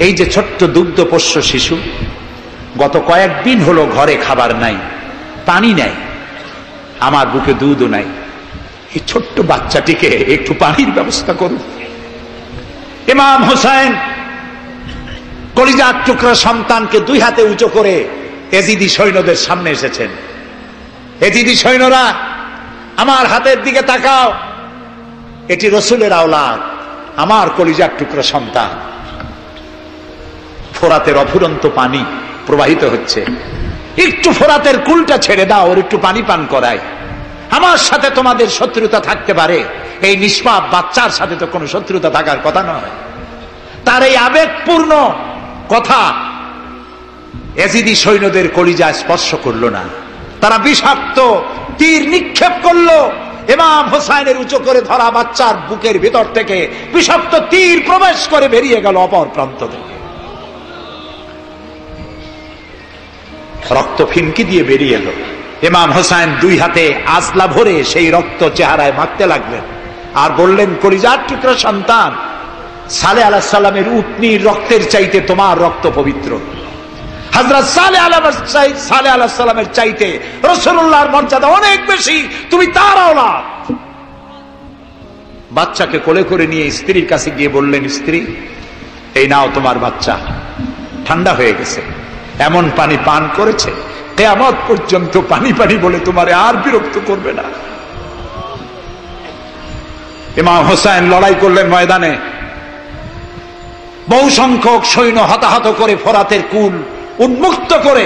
এই যে ছোট্ট দুগ্ধপোষ্য শিশু, গত কয়েকদিন হলো ঘরে খাবার নাই, পানি নাই, আমার বুকে দুধও নাই, এই ছোট্ট বাচ্চাটিকে একটু পানির ব্যবস্থা করুন। ইমাম হোসাইন কলিজার টুকরা সন্তানকে 2 হাতে উঁচু করে এজিদি সৈন্যদের সামনে এসেছেন। এজিদি সৈন্যরা, আমার হাতের দিকে তাকাও, এটি রসুলের আওলাদ, আমার কলিজার টুকরা সন্তান। ফোরাতের অফুরন্ত পানি প্রবাহিত হচ্ছে, একটু ফোরাতের কুলটা ছেড়ে দাও, ওর একটু পানি পান করায়। আমার সাথে তোমাদের শত্রুতা থাকতে পারে, এই নিষ্পাপ বাচ্চার সাথে তো কোনো শত্রুতা থাকার কথা নয়। তার এই আবেগপূর্ণ কথা এজিদি সৈন্যদের কলিজা স্পর্শ করলো না। তারা বিষাক্ত তীর নিক্ষেপ করলো। ইমাম হোসাইনের উঁচু করে ধরা বাচ্চার বুকের ভিতর থেকে বিষাক্ত তীর প্রবেশ করে বেরিয়ে গেল অপর প্রান্ত থেকে, রক্ত ফিনকি দিয়ে বেরিয়ে এলো। ইমাম হোসাইন 2 হাতে আজলা ভরে সেই রক্ত চেহারায় মাখতে লাগলেন আর বললেন, কলিজার টুকরা সন্তান, সালেহ আলাইহিস সালামের উটনির রক্তের চাইতে তোমার রক্ত পবিত্র। হযরত সালেহ আলাইহিস সালামের চাইতে রাসূলুল্লাহর মর্যাদা অনেক বেশি, তুমি তার আওলাদ। বাচ্চাকে কোলে করে নিয়ে স্ত্রীর কাছে গিয়ে বললেন, স্ত্রী এই নাও তোমার বাচ্চা, ঠান্ডা হয়ে গেছে, এমন পানি পান করেছে কিয়ামত পর্যন্ত পানি পানি বলে তোমারে আর বিরক্ত করবে না। ইমাম হোসেন লড়াই করলেন ময়দানে, বহু সংখ্যক সৈন্য হতাহত করে ফোরাতের কুল উন্মুক্ত করে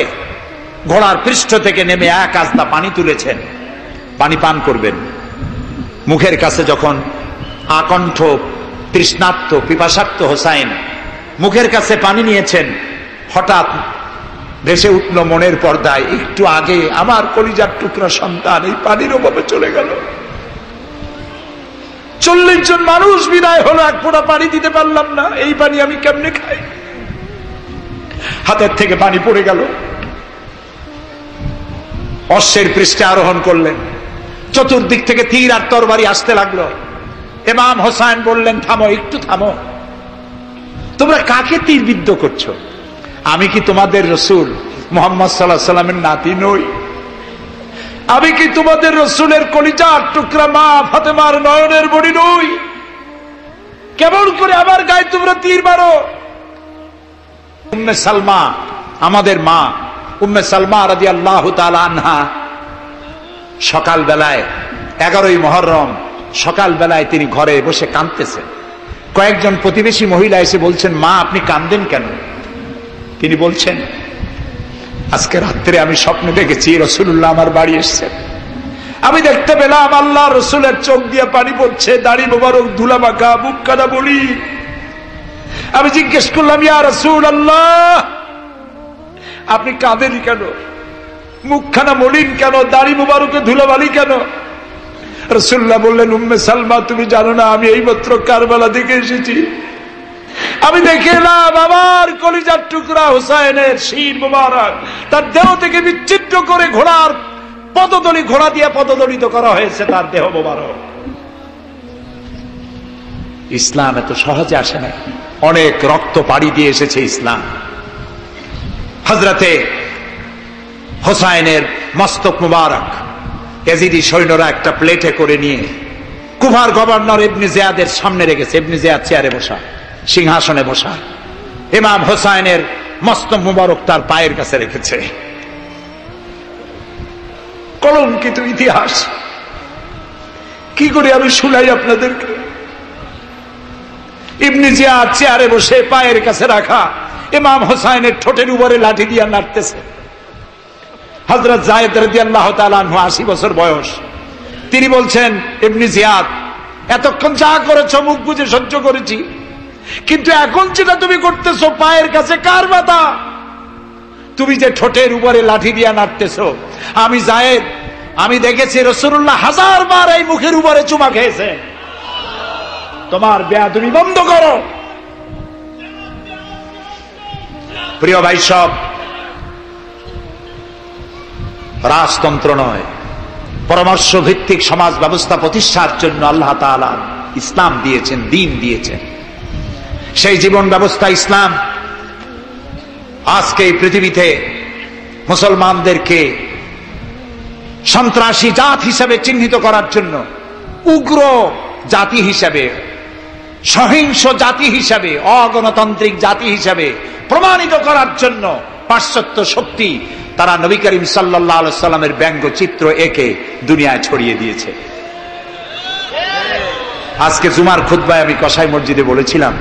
ঘোড়ার পৃষ্ঠ থেকে নেমে এক আস্তা পানি তুলেছেন, পানি পান করবেন। মুখের কাছে যখন আকণ্ঠ তৃষ্ণার্ত পিপাসার্ত হোসাইন মুখের কাছে পানি নিয়েছেন, হঠাৎ ভেসে উঠল মনের পর্দায়, একটু আগে আমার কলিজার টুকরা সন্তান এই পানির অভাবে চলে গেল। 40 জন মানুষ বিদায় হলো, এক ফোঁটা পানি দিতে পারলাম না, এই পানি আমি কেমনে খাই? হাতের থেকে পানি পড়ে গেল। অশ্বের পৃষ্ঠে আরোহণ করলেন, চতুর্দিক থেকে তীর আর তরবারি আসতে লাগলো। ইমাম হোসেন বললেন, থামো, একটু থামো, তোমরা কাকে তীরবিদ্ধ করছো? আমি কি তোমাদের রসুল মুহাম্মদ সাল্লাল্লাহু আলাইহি সাল্লামের নাতি নই? আমি কি তোমাদের রসুলের কলিজার টুকরা মা ফাতেমার নয়নের বড়ি নই? কেমন করে আমার গায়ে তোমরা তীর মারো? উম্মে সালমা, আমাদের মা উম্মে সালমা রাদিয়াল্লাহু তাআলা আনহা, সকাল বেলায় 11ই মুহররম সকাল বেলায় তিনি ঘরে বসে কাঁদতেছেন। কয়েকজন প্রতিবেশী মহিলা এসে বলছেন, মা আপনি কাঁদেন কেন? তিনি বলছেন, আজকে রাত্রে আমি স্বপ্নে দেখেছি রাসূলুল্লাহ আমার বাড়ি এসেছেন। আমি দেখতে পেলাম আল্লাহ রসুলের চোখ দিয়ে পানি পড়ছে, দাড়ি মোবারক ধুলা মাখা, বুক কাদা বলি। আমি জিজ্ঞেস করলাম, ইয়া রাসূলুল্লাহ আপনি কাঁদেন কেন? মুখখানা মলিন কেন? দাড়ি মোবারকে ধুলাবালি কেন? রাসূলুল্লাহ বললেন, উম্মে সালমা তুমি জানো না আমি এইমাত্র কারবালা থেকে এসেছি। আমি দেখে এলাম আমার কলিজার টুকরা হুসাইনের শির মোবারক তার দেহ থেকে বিচ্ছিন্ন করে ঘোড়ার পদতলি, ঘোড়া দিয়ে পদদলিত করা হয়েছে তার দেহ মোবারক। ইসলাম এত সহজে আসে না, অনেক রক্ত পাড়ি দিয়ে এসেছে ইসলাম। হযরতে হোসাইনের মস্তক মুবারক ইয়াজিদি সৈন্যরা একটা প্লেটে করে নিয়ে কুফার গভর্নর ইবনে জিয়াদের সামনে রেখেছে। ইবনে জিয়াদ চেয়ারে বসা, সিংহাসনে বসা, ইমাম হোসাইনের মস্তক মুবারক তার পায়ের কাছে রেখেছে। কলঙ্কিত ইতিহাস, কি করে আমি শুনাই আপনাদেরকে? ইবনে জিয়াদ চেয়ারে বসে পায়ের কাছে রাখা ইমাম হোসাইনের ঠোঁটের উপরে লাঠি দিয়ে নাড়তেছে। হযরত যায়েদ রাদিয়াল্লাহু তাআলা আনহু 80 বছর বয়স, তিনি বলছেন, ইবনে জিয়াদ এতক্ষণ যা করেছো মুখ বুজে সহ্য করেছি, কিন্তু এখন যেটা তুমি করতেছো পায়ের কাছে কার ব্যথা? তুমি যে ঠোঁটের উপরে লাঠি দিয়ে নাড়তেছো, আমি যায়েদ আমি দেখেছি রাসূলুল্লাহ 1000 বার এই মুখের উপরে চুমা খেয়েছে। তোমার বেয়াদবি বন্ধ করো। প্রিয় ভাই সব, রাজতন্ত্র নয়, পরামর্শ ভিত্তিক সমাজ ব্যবস্থা প্রতিষ্ঠার জন্য আল্লাহ তাআলা ইসলাম দিয়েছেন, দ্বীন দিয়েছেন। সেই জীবন ব্যবস্থা ইসলাম আজকে এই পৃথিবীতে মুসলমানদেরকে সন্ত্রাসী জাত হিসেবে চিহ্নিত করার জন্য, উগ্র জাতি হিসেবে, সহিংস জাতি হিসেবে, অগণতান্ত্রিক জাতি হিসেবে প্রমাণিত করার জন্য পাশ্চাত্য শক্তি তারা নবী করিম সাল্লাল্লাহু আলাইহি সাল্লামের ব্যঙ্গ চিত্র এঁকে দুনিয়ায় ছড়িয়ে দিয়েছে। আজকে জুমার খুতবায় আমি কসাই মসজিদে বলেছিলাম,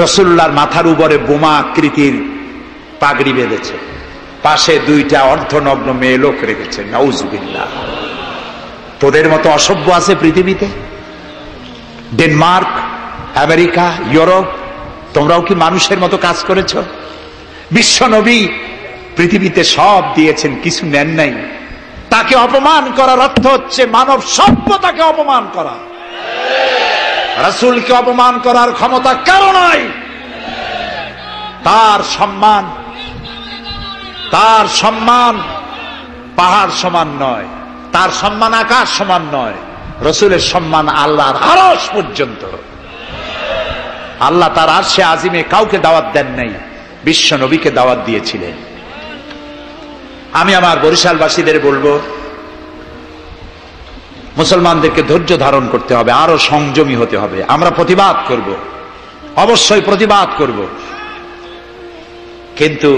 রাসূলুল্লাহর মাথার উপরে বোমা আকৃতির পাগড়ি বেঁধেছে, পাশে 2টা অর্ধনগ্ন মেয়ে লোক রেখেছে। নাউজুবিল্লাহ। তোদের মতো অসভ্য আছে পৃথিবীতে? ডেনমার্ক, আমেরিকা, ইউরোপ, তোমরাও কি মানুষের মতো কাজ করেছ? বিশ্ব নবী পৃথিবীতে সব দিয়েছেন, কিছু নেন নাই। তাকে অপমান করার অর্থ হচ্ছে মানব সভ্যতাকে অপমান করা। রাসূলকে অপমান করার ক্ষমতা কারো নাই। তার সম্মান পাহাড় সমান নয়, তার সম্মান আকাশ সমান নয়। রাসূলের সম্মান আল্লাহর আরশ পর্যন্ত। আল্লাহ তার আরশে আজিমে কাউকে দাওয়াত দেন নাই, বিশ্ব নবীকে দাওয়াত দিয়েছিলেন। আমি আমার বরিশালবাসীদের বলবো, মুসলমানদেরকে ধৈর্য ধারণ করতে হবে, আরো সংযমী হতে হবে। আমরা প্রতিবাদ করব, অবশ্যই প্রতিবাদ করব, কিন্তু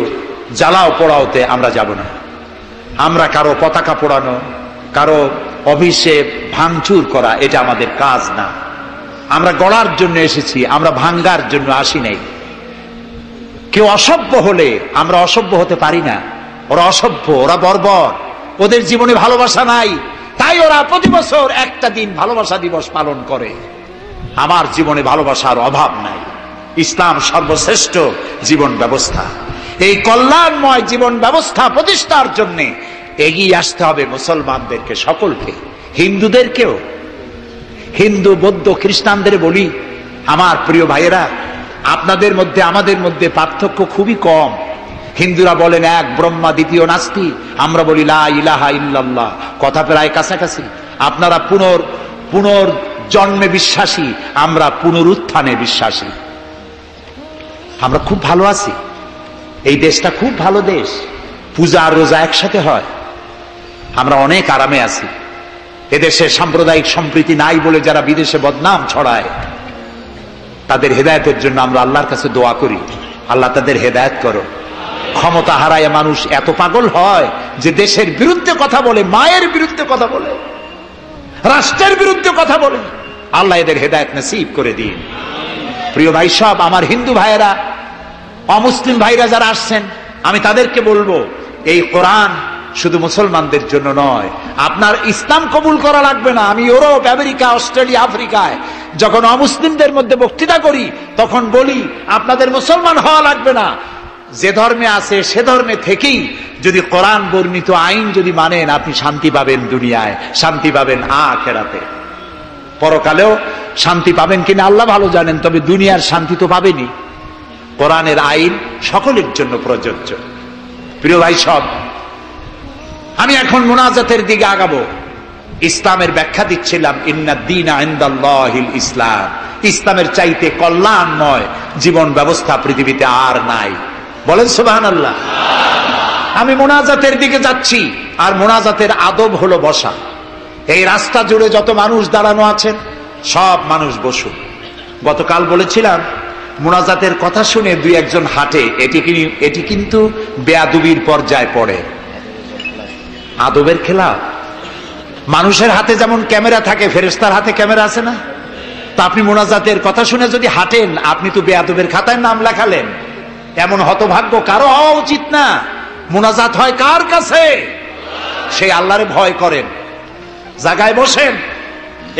জ্বালাও পোড়াওতে আমরা যাব না। আমরা কারো পতাকা পোড়ানো, কারো অফিসে ভাঙচুর করা এটা আমাদের কাজ না। আমরা গড়ার জন্য এসেছি, আমরা ভাঙ্গার জন্য আসি নাই। কেউ অসভ্য হলে আমরা অসভ্য হতে পারি না। ওরা অসভ্য, ওরা বর্বর, ওদের জীবনে ভালোবাসা নাই, তাই ওরা প্রতি বছর একটা দিন ভালোবাসা দিবস পালন করে। আমার জীবনে ভালোবাসার অভাব নাই। ইসলাম সর্বশ্রেষ্ঠ জীবন ব্যবস্থা। এই কল্যাণময় জীবন ব্যবস্থা প্রতিষ্ঠার জন্য এগিয়ে আসতে হবে মুসলমানদেরকে, সকলকে, হিন্দুদেরকেও। হিন্দু, বৌদ্ধ, খ্রিস্টানদের বলি, আমার প্রিয় ভাইয়েরা, আপনাদের মধ্যে আমাদের মধ্যে পার্থক্য খুবই কম। হিন্দুরা বলেন এক ব্রহ্মা, দ্বিতীয় নাস্তি, আমরা বলি লা ইলাহা ইল্লাল্লাহ, কথা প্রায় কাছাকাছি। আপনারা পুনর্জন্মে বিশ্বাসী, আমরা পুনরুত্থানে বিশ্বাসী। আমরা খুব ভালো আছি, এই দেশটা খুব ভালো দেশ, পূজা আর রোজা একসাথে হয়, আমরা অনেক আরামে আছি। এদেশে সাম্প্রদায়িক সম্প্রীতি নাই বলে যারা বিদেশে বদনাম ছড়ায়, তাদের হেদায়েতের জন্য আমরা আল্লাহর কাছে দোয়া করি, আল্লাহ তাদের হেদায়েত করো। ক্ষমতা হারায় মানুষ এত পাগল হয় যে দেশের বিরুদ্ধে কথা বলে, মায়ের বিরুদ্ধে কথা বলে, রাষ্ট্রের বিরুদ্ধে কথা বলে। আল্লাহ এদের হেদায়েত নসিব করে দিন। প্রিয় ভাই সব, আমার হিন্দু ভাইয়েরা, অমুসলিম ভাইরা যারা আসছেন, আমি তাদেরকে বলবো, এই কোরআন শুধু মুসলমানদের জন্য নয়। আপনার ইসলাম কবুল করা লাগবে না। আমি ইউরোপ, আমেরিকা, অস্ট্রেলিয়া, আফ্রিকায় যখন অমুসলিমদের মধ্যে বক্তৃতা করি, তখন বলি আপনাদের মুসলমান হওয়া লাগবে না, যে ধর্মে আছে সে ধর্মে থেকেই যদি কোরআন বর্ণিত আইন যদি মানেন, আপনি শান্তি পাবেন, দুনিয়ায় শান্তি পাবেন, আখিরাতে পরকালেও শান্তি পাবেন কিনা আল্লাহ ভালো জানেন, তবে দুনিয়ার শান্তি তো পাবেনই। কোরআনের আইন সকলের জন্য প্রযোজ্য। প্রিয় ভাই সব, আমি এখন মুনাজাতের দিকে আগাবো। ইসলামের ব্যাখ্যা দিচ্ছিলাম, ইন্নাদ দীনা ইনদাল্লাহিল ইসলাম। ইসলামের চাইতে কল্যাণময় জীবন ব্যবস্থা পৃথিবীতে আর নাই। বলেন সুবহানাল্লাহ। আমি মুনাজাতের দিকে যাচ্ছি, আর মুনাজাতের আদব হলো বসা। এই রাস্তা জুড়ে যত মানুষ দাঁড়ানো আছেন, সব মানুষ বসুন। গতকাল বলেছিলাম, মুনাজাতের কথা শুনে দুই একজন হাঁটে, এটি কিন্তু বেয়াদবির পর্যায়ে পড়ে। আদবের খেলা। মানুষের হাতে যেমন ক্যামেরা থাকে, ফেরেশতার হাতে ক্যামেরা আছে না? তা আপনি মুনাজাতের কথা শুনে যদি হাঁটেন, আপনি তো বেয়াদবের খাতায় নাম লেখালেন। এমন হতভাগ্য কারো হওয়া উচিত না। মুনাজাত হয় কার কাছে? সেই আল্লাহরে ভয় করেন, জায়গায় বসেন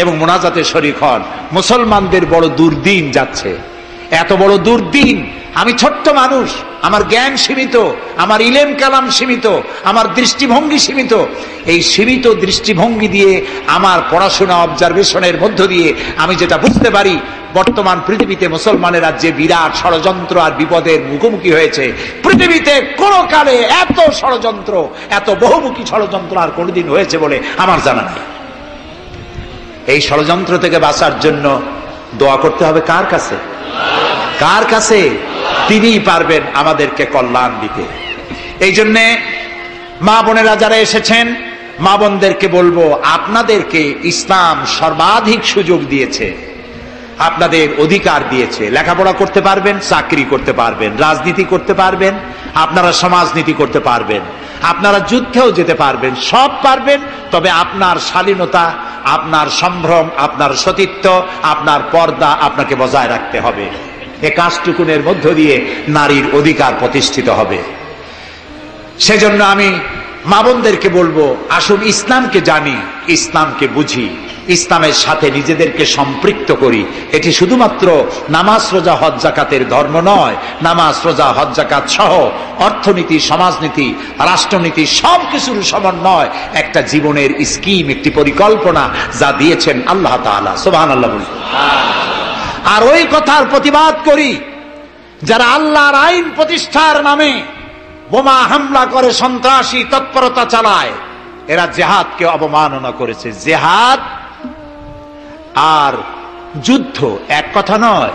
এবং মুনাজাতে শরীক হন। মুসলমানদের বড় দুর্দিন যাচ্ছে, এত বড় দুর্দিন। আমি ছোট্ট মানুষ, আমার জ্ঞান সীমিত, আমার ইলেম কালাম সীমিত, আমার দৃষ্টিভঙ্গি সীমিত। এই সীমিত দৃষ্টিভঙ্গি দিয়ে, আমার পড়াশোনা অবজারভেশনের মধ্য দিয়ে আমি যেটা বুঝতে পারি, বর্তমান পৃথিবীতে মুসলমানেরা যে বিরাট ষড়যন্ত্র আর বিপদের মুখোমুখি হয়েছে, পৃথিবীতে কোনো কালে এত ষড়যন্ত্র, এত বহুমুখী ষড়যন্ত্র আর কোনোদিন হয়েছে বলে আমার জানা নেই। এই ষড়যন্ত্র থেকে বাঁচার জন্য দোয়া করতে হবে কার কাছে? কার কাছে? তিনিই পারবেন আমাদেরকে কল্যাণ দিতে। এই জন্যে মা বোনেরা যারা এসেছেন, মা বোনদেরকে বলবো, আপনাদেরকে ইসলাম সর্বাধিক সুযোগ দিয়েছে, আপনাদের অধিকার দিয়েছে। লেখাপড়া করতে পারবেন, চাকরি করতে পারবেন, রাজনীতি করতে পারবেন, আপনারা সমাজনীতি করতে পারবেন, আপনারা যুদ্ধেও যেতে পারবেন, সব পারবেন। তবে আপনার শালীনতা, আপনার সম্ভ্রম, আপনার সতীত্ব, আপনার পর্দা আপনাকে বজায় রাখতে হবে। এ কাজটুকুনের মধ্য দিয়ে নারীর অধিকার প্রতিষ্ঠিত হবে। সেজন্য আমি মা বোনদেরকে বলবো, আসুন ইসলামকে জানি, ইসলামকে বুঝি, ইসলামের সাথে নিজেদেরকে সম্পৃক্ত করি। এটি শুধুমাত্র নামাজ, রোজা, হজ, যাকাতের ধর্ম নয়। নামাজ, রোজা, হজ, যাকাত সহ অর্থনীতি, সমাজনীতি, রাষ্ট্রনীতি সবকিছুর সমন্বয় একটা জীবনের স্কিম, একটি পরিকল্পনা যা দিয়েছেন আল্লাহ তাআলা। সুবহানাল্লাহ বলি। আর ওই কথার প্রতিবাদ করি যারা আল্লাহর আইন প্রতিষ্ঠার নামে বোমা হামলা করে, সন্ত্রাসী তৎপরতা চালায়। এরা জিহাদকে অবমাননা করেছে। জিহাদ আর যুদ্ধ এক কথা নয়,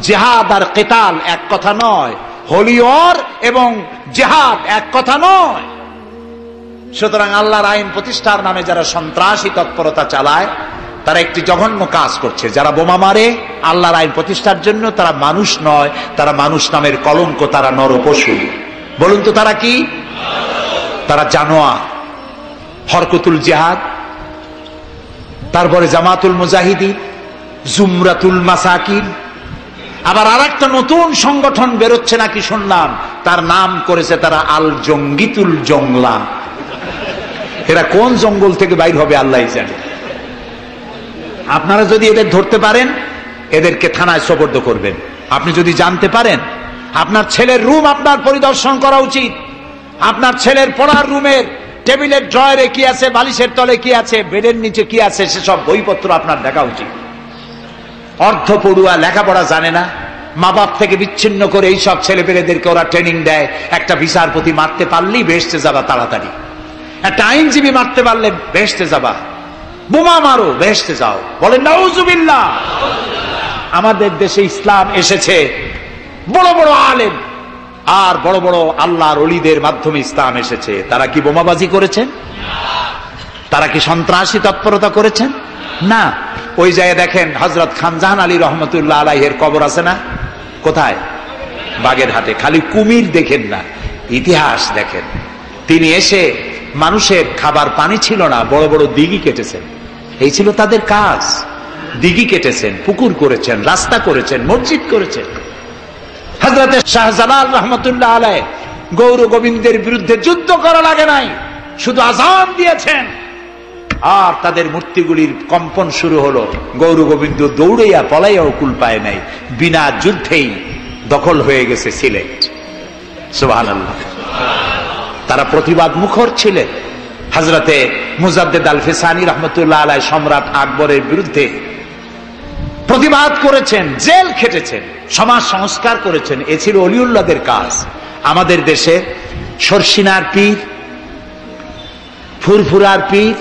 জিহাদ আর কিতাল এক কথা নয়, হোলি ওয়ার এবং জিহাদ এক কথা নয়। সুতরাং আল্লাহর আইন প্রতিষ্ঠার নামে যারা সন্ত্রাসী তৎপরতা চালায়, তারা একটি জঘন্য কাজ করছে। যারা বোমা মারে আল্লাহর আইন প্রতিষ্ঠার জন্য, তারা মানুষ নয়, তারা মানুষ নামের কলঙ্ক, তারা নরপশু। বলুন তো তারা কি? তারা জানোয়ার। হরকতুল জিহাদ, তারপরে জামাতুল মুজাহিদিন, জুমরাতুল মাসাকিন, আবার আরেকটা নতুন সংগঠন বেরোচ্ছে নাকি শুনলাম, তার নাম করেছে তারা আল জঙ্গিতুল জংলা। এরা কোন জঙ্গল থেকে বাইর হবে আল্লাহ জানে। আপনারা যদি এদের ধরতে পারেন, এদেরকে থানায় সোপর্দ করবেন। আপনি যদি জানতে পারেন, আপনার ছেলের রুম আপনার পরিদর্শন করা উচিত। আপনার ছেলের পড়ার রুমের টেবিলের ড্রয়ারে কি আছে, বালিশের তলে কি আছে, বেডের নিচে কি আছে, সেসব বইপত্র আপনার দেখা উচিত। অর্ধ পড়ুয়া, লেখাপড়া জানে না, মা বাপ থেকে বিচ্ছিন্ন করে এইসব ছেলেপেলেদেরকে ওরা ট্রেনিং দেয়। একটা বিচারপতি মারতে পারলেই বেহেশতে যাবা তাড়াতাড়ি, একটা আইনজীবী মারতে পারলে বেহেশতে যাবা, বোমা মারো বেহেশতে যাও। বলেন নাউজুবিল্লাহ। আমাদের দেশে ইসলাম এসেছে বড় বড় আলেম আর বড় বড় আল্লাহর ওলিদের মাধ্যমে ইসলাম এসেছে। তারা কি বোমাবাজি করেছেন? তারা কি সন্ত্রাসী তৎপরতা করেছেন? না। ওই জায়গায় দেখেন হযরত খানজাহান আলী রহমতুল্লাহ আলাইহির কবর আছে না? কোথায়? বাগেরহাটে। খালি কুমির দেখেন না, ইতিহাস দেখেন। তিনি এসে মানুষের খাবার পানি ছিল না, বড় বড় দিঘি কেটেছেন। এই ছিল তাদের কাজ। দিঘি কেটেছেন, পুকুর করেছেন, রাস্তা করেছেন, মসজিদ করেছেন। হযরত শাহজালাল রহমতুল্লাহ আলাইহি গৌর গোবিন্দের বিরুদ্ধে যুদ্ধ করা লাগে নাই, শুধু আযান দিয়েছেন আর তাদের মূর্তিগুলির কম্পন শুরু হলো। গৌর গোবিন্দ দৌড়াইয়া পলাইয়াও কুল পায় নাই, বিনা যুদ্ধেই দখল হয়ে গেছে সিলেট। সুবহানাল্লাহ। তারা প্রতিবাদ মুখর ছিলেন। হযরতে মুজাদ্দেদ আল ফিসানি রহমতুল্লাহ আলাইহি সম্রাট আকবরের বিরুদ্ধে প্রতিবাদ করেছেন, জেল খেটেছেন, সমাজ সংস্কার করেছেন। এ ছিল অলিউল্লাহদের কাজ। আমাদের দেশে শর্ষিনার পীর, ফুরফুরার পীর,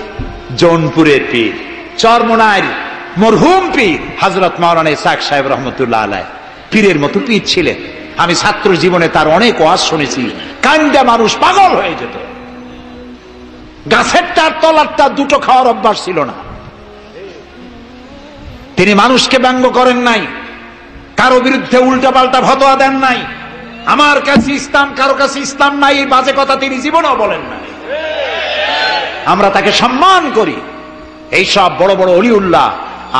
জৌনপুরের পীর, চরমোনাইর মরহুম পীর হযরত মাওলানা ইসহাক সাহেব রহমতুল্লাহ আলাইহি পীরের মতো পীর ছিলেন। আমি ছাত্র জীবনে তার অনেক ওয়াজ শুনেছি। কান্দা মানুষ পাগল হয়ে যেত। গাছের তার তলারটা দুটো খাওয়ার অভ্যাস ছিল না। তিনি মানুষকে ব্যঙ্গ করেন নাই, কারো বিরুদ্ধে উল্টাপাল্টা ফতোয়া দেন নাই। আমার কাছে ইসলাম, কারো কাছে ইসলাম নাই, এই বাজে কথা তিনি জীবনেও বলেন নাই। আমরা তাকে সম্মান করি। এই সব বড় বড় অলিউল্লাহ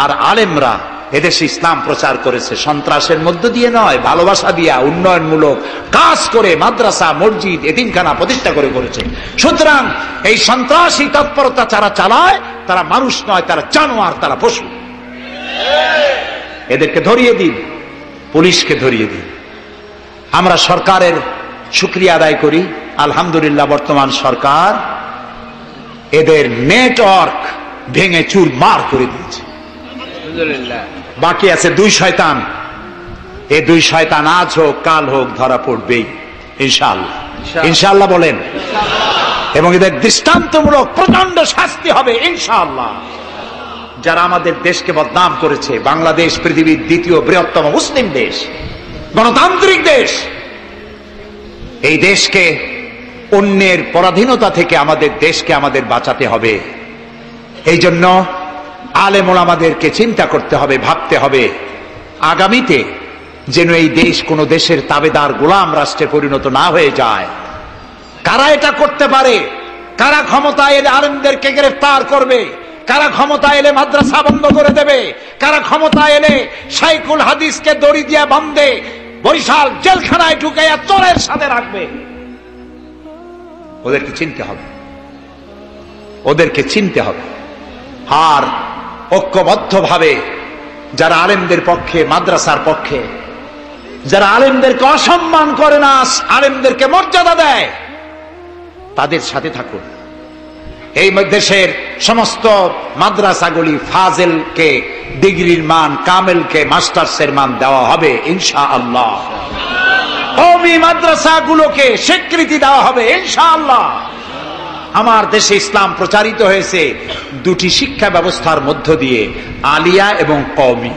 আর আলেমরা এদেশে ইসলাম প্রচার করেছে, সন্ত্রাসের মধ্য দিয়ে নয়, ভালোবাসা দিয়া উন্নয়নমূলক কাজ করে মাদ্রাসা, মসজিদ, এতিমখানা প্রতিষ্ঠা করে করেছে। সুতরাং এই সন্ত্রাসী তৎপরতা যারা চালায় তারা মানুষ নয়, তারা জানোয়ার, তারা পশু। এদেরকে ধরিয়ে দিন, পুলিশকে ধরিয়ে দিন। আমরা সরকারের শুকরিয়া আদায় করি, আলহামদুলিল্লাহ বর্তমান সরকার এদের নেটওয়ার্ক ভেঙে চুরমার করে দিয়েছে। বাকি আছে দুই শয়তান। এই দুই শয়তান আজ হোক কাল হোক ধরা পড়বেই ইনশাআল্লাহ। ইনশাআল্লাহ বলেন। এবং এদের দৃষ্টান্তমূলক প্রচন্ড শাস্তি হবে ইনশাআল্লাহ। যারা আমাদের দেশকে বদনাম করেছে, বাংলাদেশ পৃথিবীর দ্বিতীয় বৃহত্তম মুসলিম দেশ, গণতান্ত্রিক দেশ, এই দেশকে অন্যের পরাধীনতা থেকে আমাদের দেশকে আমাদের বাঁচাতে হবে। এই জন্য আলেম ওলামাদেরকে চিন্তা করতে হবে, ভাবতে হবে আগামীতে যেন এই দেশ কোন দেশের তাবেদার গোলাম রাষ্ট্রে পরিণত না হয়ে যায়। কারা এটা করতে পারে? কারা ক্ষমতা এলে আলেমদেরকে গ্রেফতার করবে? কারা ক্ষমতা এলে মাদ্রাসা বন্ধ করে দেবে? কারা ক্ষমতা এলে শাইখুল হাদিসকে দড়ি দিয়ে বাঁধে বরিশাল জেলখানায় ঢুকাইয়া চোরের সাথে রাখবে? ওদেরকে চিনতে হবে, ওদেরকে চিনতে হবে। আর ঐক্যবদ্ধভাবে যারা আলেমদের পক্ষে, মাদ্রাসার পক্ষে, যারা আলেমদেরকে অসম্মান করে না, আলেমদেরকে মর্যাদা দেয়, তাদের সাথে থাকুন। এই দেশের সমস্ত মাদ্রাসাগুলি ফাজেলকে ডিগ্রির মান, কামেলকে মাস্টার্সের মান দেওয়া হবে ইনশাআল্লাহ। কওমি মাদ্রাসাগুলোকে স্বীকৃতি দেওয়া হবে ইনশাআল্লাহ। আমার দেশে ইসলাম প্রচারিত হয়েছে দুটি শিক্ষা ব্যবস্থার মধ্য দিয়ে, আলিয়া এবং কওমি।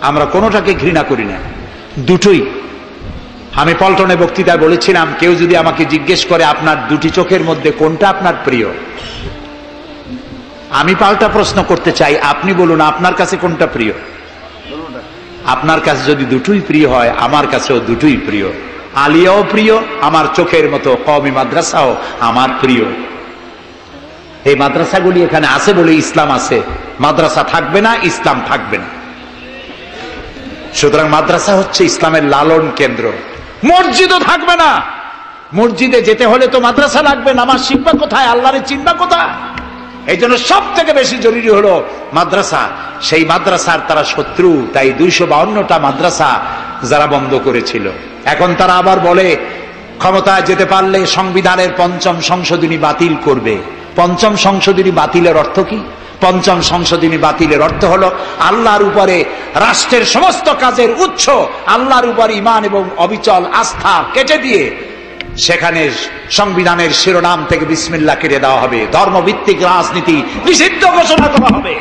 আমরা কোনোটাকে ঘৃণা করি না, দুটোই। আমি পল্টনে বক্তৃতায় বলেছিলাম, কেউ যদি আমাকে জিজ্ঞেস করে আপনার দুটি চোখের মধ্যে কোনটা আপনার প্রিয়, আমি পাল্টা প্রশ্ন করতে চাই, আপনি বলুন আপনার কাছে কোনটা প্রিয়? আপনার কাছে যদি দুটোই প্রিয় হয়, আমার কাছেও দুটোই প্রিয়। আলিয়াও প্রিয় আমার চোখের মতো, কওমি মাদ্রাসাও আমার প্রিয়। এই মাদ্রাসাগুলি এখানে আছে বলে ইসলাম আছে। মাদ্রাসা থাকবে না, ইসলাম থাকবে না। সুতরাং মাদ্রাসা হচ্ছে ইসলামের লালন কেন্দ্র। মসজিদও থাকবে না। মসজিদে যেতে হলে তো মাদ্রাসা লাগবে, নামাজ শিখবা কোথায়, আল্লাহরে চিনবা কোথায়? এই জন্য সব থেকে বেশি জরুরি হলো মাদ্রাসা। সেই মাদ্রাসার তারা শত্রু, তাই 252টা মাদ্রাসা যারা বন্ধ করেছিল, এখন তারা আবার বলে ক্ষমতায় যেতে পারলে সংবিধানের 5ম সংশোধনী বাতিল করবে। 5ম সংশোধনী বাতিলের অর্থ কি? 5ম সংশোধনী বাতিলের অর্থ হলো আল্লাহর উপরে রাষ্ট্রের সমস্ত কাজের উৎস আল্লাহর উপর ঈমান এবং অবিচল আস্থা কেটে দিয়ে সেখানে সংবিধানের শিরোনাম থেকে বিসমিল্লাহ কেটে দেওয়া হবে। ধর্মভিত্তিক রাজনীতি নিষিদ্ধ ঘোষণা করা হবে।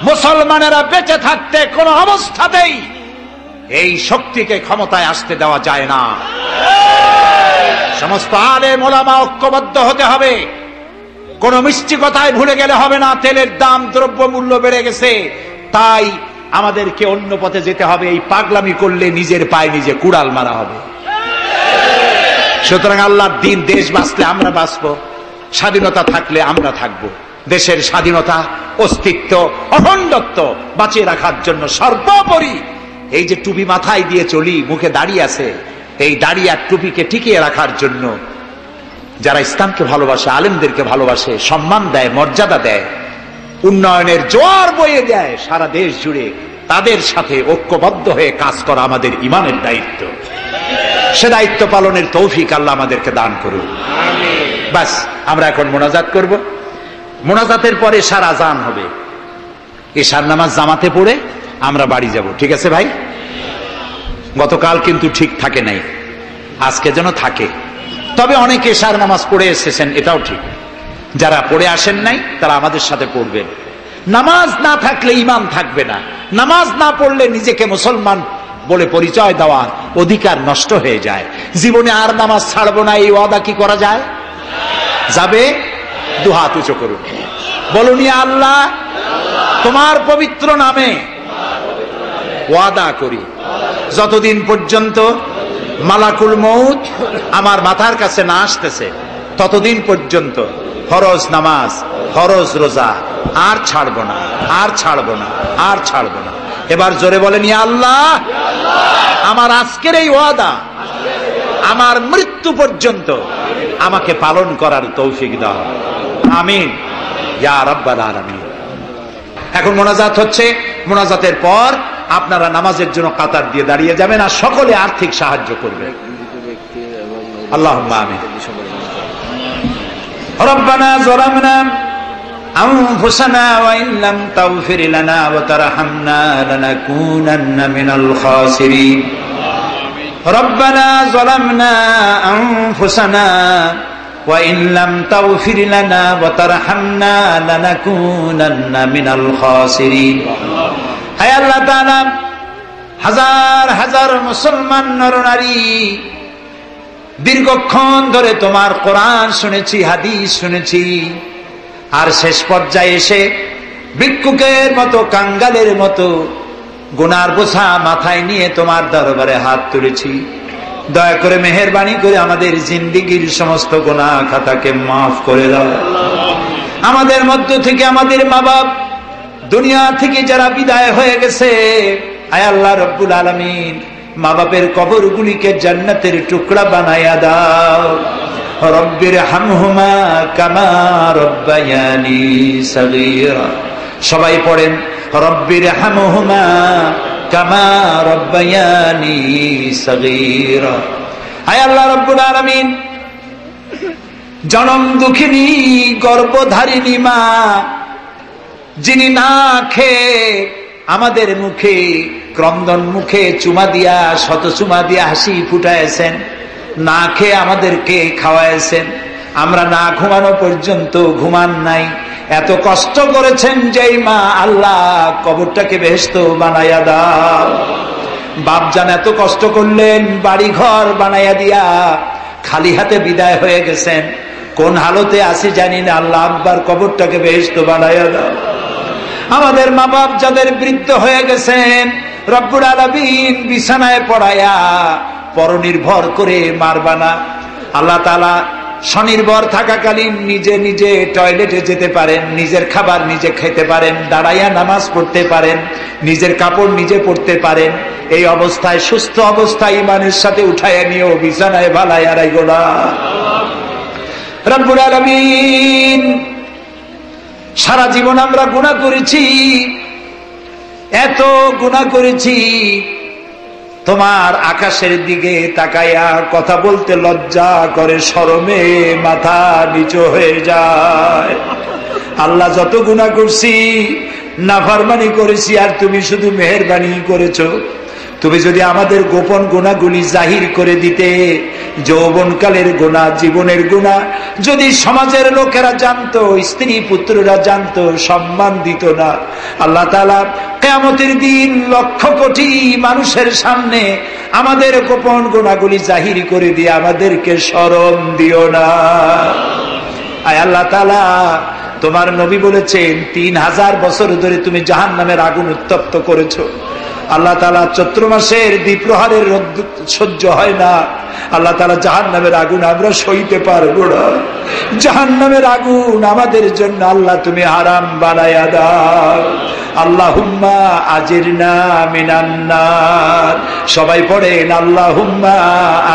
মুসলমানেরা বেঁচে থাকতে কোন অবস্থাতেই এই শক্তিকে ক্ষমতায় আসতে দেওয়া যায় না। সমস্ত আলেম ওলামা ঐক্যবদ্ধ হতে হবে। কোন মিষ্টি কথায় ভুলে গেলে হবে না। তেলের দাম, দ্রব্য মূল্য বেড়ে গেছে, তাই আমাদেরকে অন্য পথে যেতে হবে। এই পাগলামি করলে নিজের পায়ে নিজে কুড়াল মারা হবে। সুতরাং আল্লাহর দিন, দেশ বাঁচলে আমরা বাঁচবো, স্বাধীনতা থাকলে আমরা থাকবো। দেশের স্বাধীনতা, অস্তিত্ব, অখণ্ডত্ব বাঁচিয়ে রাখার জন্য সর্বোপরি এই যে টুপি মাথায় দিয়ে চলি, মুখে দাড়ি আছে, এই দাড়ি আর টুপিকে টিকিয়ে রাখার জন্য যারা ইসলামকে ভালোবাসে, আলেমদেরকে ভালোবাসে, সম্মান দেয়, মর্যাদা দেয়, উন্নয়নের জোয়ার বয়ে দেয় সারা দেশ জুড়ে, তাদের সাথে ঐক্যবদ্ধ হয়ে কাজ করা আমাদের ইমানের দায়িত্ব। সে দায়িত্ব পালনের তৌফিক আল্লাহ আমাদেরকে দান করুন। বাস, আমরা এখন মোনাজাত করব। মোনাজাতের পরে এশার আজান হবে। এশার নামাজ জামাতে পড়ে আমরা বাড়ি যাব। ঠিক আছে ভাই? গতকাল কিন্তু ঠিক থাকে নাই, আজকে যেন থাকে। তবে অনেকে এশার নামাজ পড়ে এসেছেন, এটাও ঠিক। যারা পড়ে আসেন নাই তারা আমাদের সাথে পড়বেন। নামাজ না থাকলে ঈমান থাকবে না। নামাজ না পড়লে নিজেকে মুসলমান বলে পরিচয় দেওয়ার অধিকার নষ্ট হয়ে যায়। জীবনে আর নামাজ ছাড়বো না, এই ওয়াদা কি করা যায়? যাবে? দুহাত উঁচু করুন, বলুন ইয়া আল্লাহ, তোমার পবিত্র নামে ওয়াদা করি, যতদিন পর্যন্ত মালাকুল মউত আমার মাথার কাছে না আসতেছে ততদিন পর্যন্ত ফরজ নামাজ, ফরজ রোজা আর ছাড়বো না, আর ছাড়বো না, আর ছাড়বো না। এবার জোরে বলেন ইয়া আল্লাহ, আমার আজকের এই ওয়াদা আমার মৃত্যু পর্যন্ত আমাকে পালন করার তৌফিক দাও। আমিন ইয়া রাব্বাল আলামিন। এখন মোনাজাত হচ্ছে। মোনাজাতের পর আপনারা নামাজের জন্য কাতার দিয়ে দাঁড়িয়ে যাবেন আর সকলে আর্থিক সাহায্য করবেন। আল্লাহুম্মা আমিন। রব্বানা যালামনা আনফুসানা ওয়া ইন লাম তাগফির লানা ওয়া তারহামনা লানাকুনান্না মিনাল খাসিরিন। রব্বানা যালামনা আনফুসানা ওয়া ইন লাম তাগফির লানা ওয়া তারহামনা লানাকুনান্না মিনাল খাসিরিন। হে আল্লাহ তাআলা, হাজার হাজার মুসলমান নরনারী দীর্ঘক্ষণ ধরে তোমার কোরআন শুনেছি, হাদিস শুনেছি, আর শেষ পর্যায়ে এসে ভিক্ষুকের মতো, কাঙ্গালের মতো গুনার বোঝা মাথায় নিয়ে তোমার দরবারে হাত তুলেছি। দয়া করে মেহেরবানি করে আমাদের জিন্দেগীর সমস্ত গুনাহ খাতাকে মাফ করে দাও। আমাদের মধ্য থেকে আমাদের মা বাপ দুনিয়া থেকে যারা বিদায় হয়ে গেছে, আয় আল্লাহ রব্বুল আলামিন, মা বাপের কবরগুলিকে জান্নাতের টুকরা বানায়া দাও। রব্বির হামহুমা কামা রব্বায়ানি সগীরা। সবাই পড়েন রব্বির হামহুমা কামা রব্বায়ানি সগীরা। আয় আল্লাহ রব্বুল আলামিন, জনম দুঃখিনী গর্ভধারিণী মা, যিনি না খেয়ে আমাদের মুখে, ক্রন্দন মুখে চুমা দিয়া, শত চুমা দিয়া হাসি ফুটাইছেন, না খেয়ে আমাদেরকে খাওয়াইছেন, আমরা না ঘুমানো পর্যন্ত ঘুমান নাই, এত কষ্ট করেছেন যেই মা, আল্লাহ কবরটাকে বেহেশত বানাইয়া দাও। বাপজান এত কষ্ট করলেন, বাড়ি ঘর বানাইয়া দিয়া খালি হাতে বিদায় হয়ে গেছেন, কোন হালতে আসি জানি না, আল্লাহ আব্বার কবরটাকে বেহেশত বানাইয়া দাও। আমাদের মা বাপ যাদের বৃদ্ধ হয়ে গেছেন, রব্বুল আলামিন বিছানায় পড়ায়া পরনির্ভর করে মারবানা। আল্লাহ তাআলা স্বনির্ভর থাকাকালীন নিজে নিজে টয়লেটে যেতে পারেন, নিজের খাবার নিজে খেতে পারেন, দাঁড়াইয়া নামাজ পড়তে পারেন, নিজের কাপড় নিজে পরতে পারেন, এই অবস্থায় সুস্থ অবস্থায় ইমানের সাথে উঠাইয়া নিয়েও বিছানায় ভালাইয়া রাখো না। রব্বুল আলামিন, সারা জীবন আমরা গুনাহ করেছি, এত গুনাহ করেছি, তোমার আকাশের দিকে তাকাইয়া কথা বলতে লজ্জা করে, শরমে মাথা নিচু হয়ে যায়। আল্লাহ, যত গুনাহ করছি, নাফরমানি করেছি, আর তুমি শুধু মেহেরবানি করেছো। তুমি যদি আমাদের গোপন গুনাহগুলি জাহির করে দিতে, যৌবনকালের গুনাহ, জীবনের গুনাহ যদি সমাজের লোকেরা জানতো, স্ত্রী পুত্ররা জানতো, সম্মান দিত না। আল্লাহ তাআলা কিয়ামতের দিন লক্ষ কোটি মানুষের সামনে আমাদের গোপন গুনাহগুলি জাহির করে দিয়ে আমাদেরকে শরম দিও না। আয় আল্লাহ তাআলা, তোমার নবী বলেছেন 3000 বছর ধরে তুমি জাহান্নামের আগুন উত্তপ্ত করেছো। আল্লাহ তাআলা চৈত্র মাসের দ্বিপ্রহরের রোদ সহ্য হয় না। আল্লাহ তাআলা জাহান্নামের আগুন আমরা সইতে পারবো না। জাহান্নামের আগুন আমাদের জন্য আল্লাহ তুমি হারাম বানায়া দাও। আল্লাহুম্মা আজিরনা মিনান নার। সবাই পড়েন আল্লাহুম্মা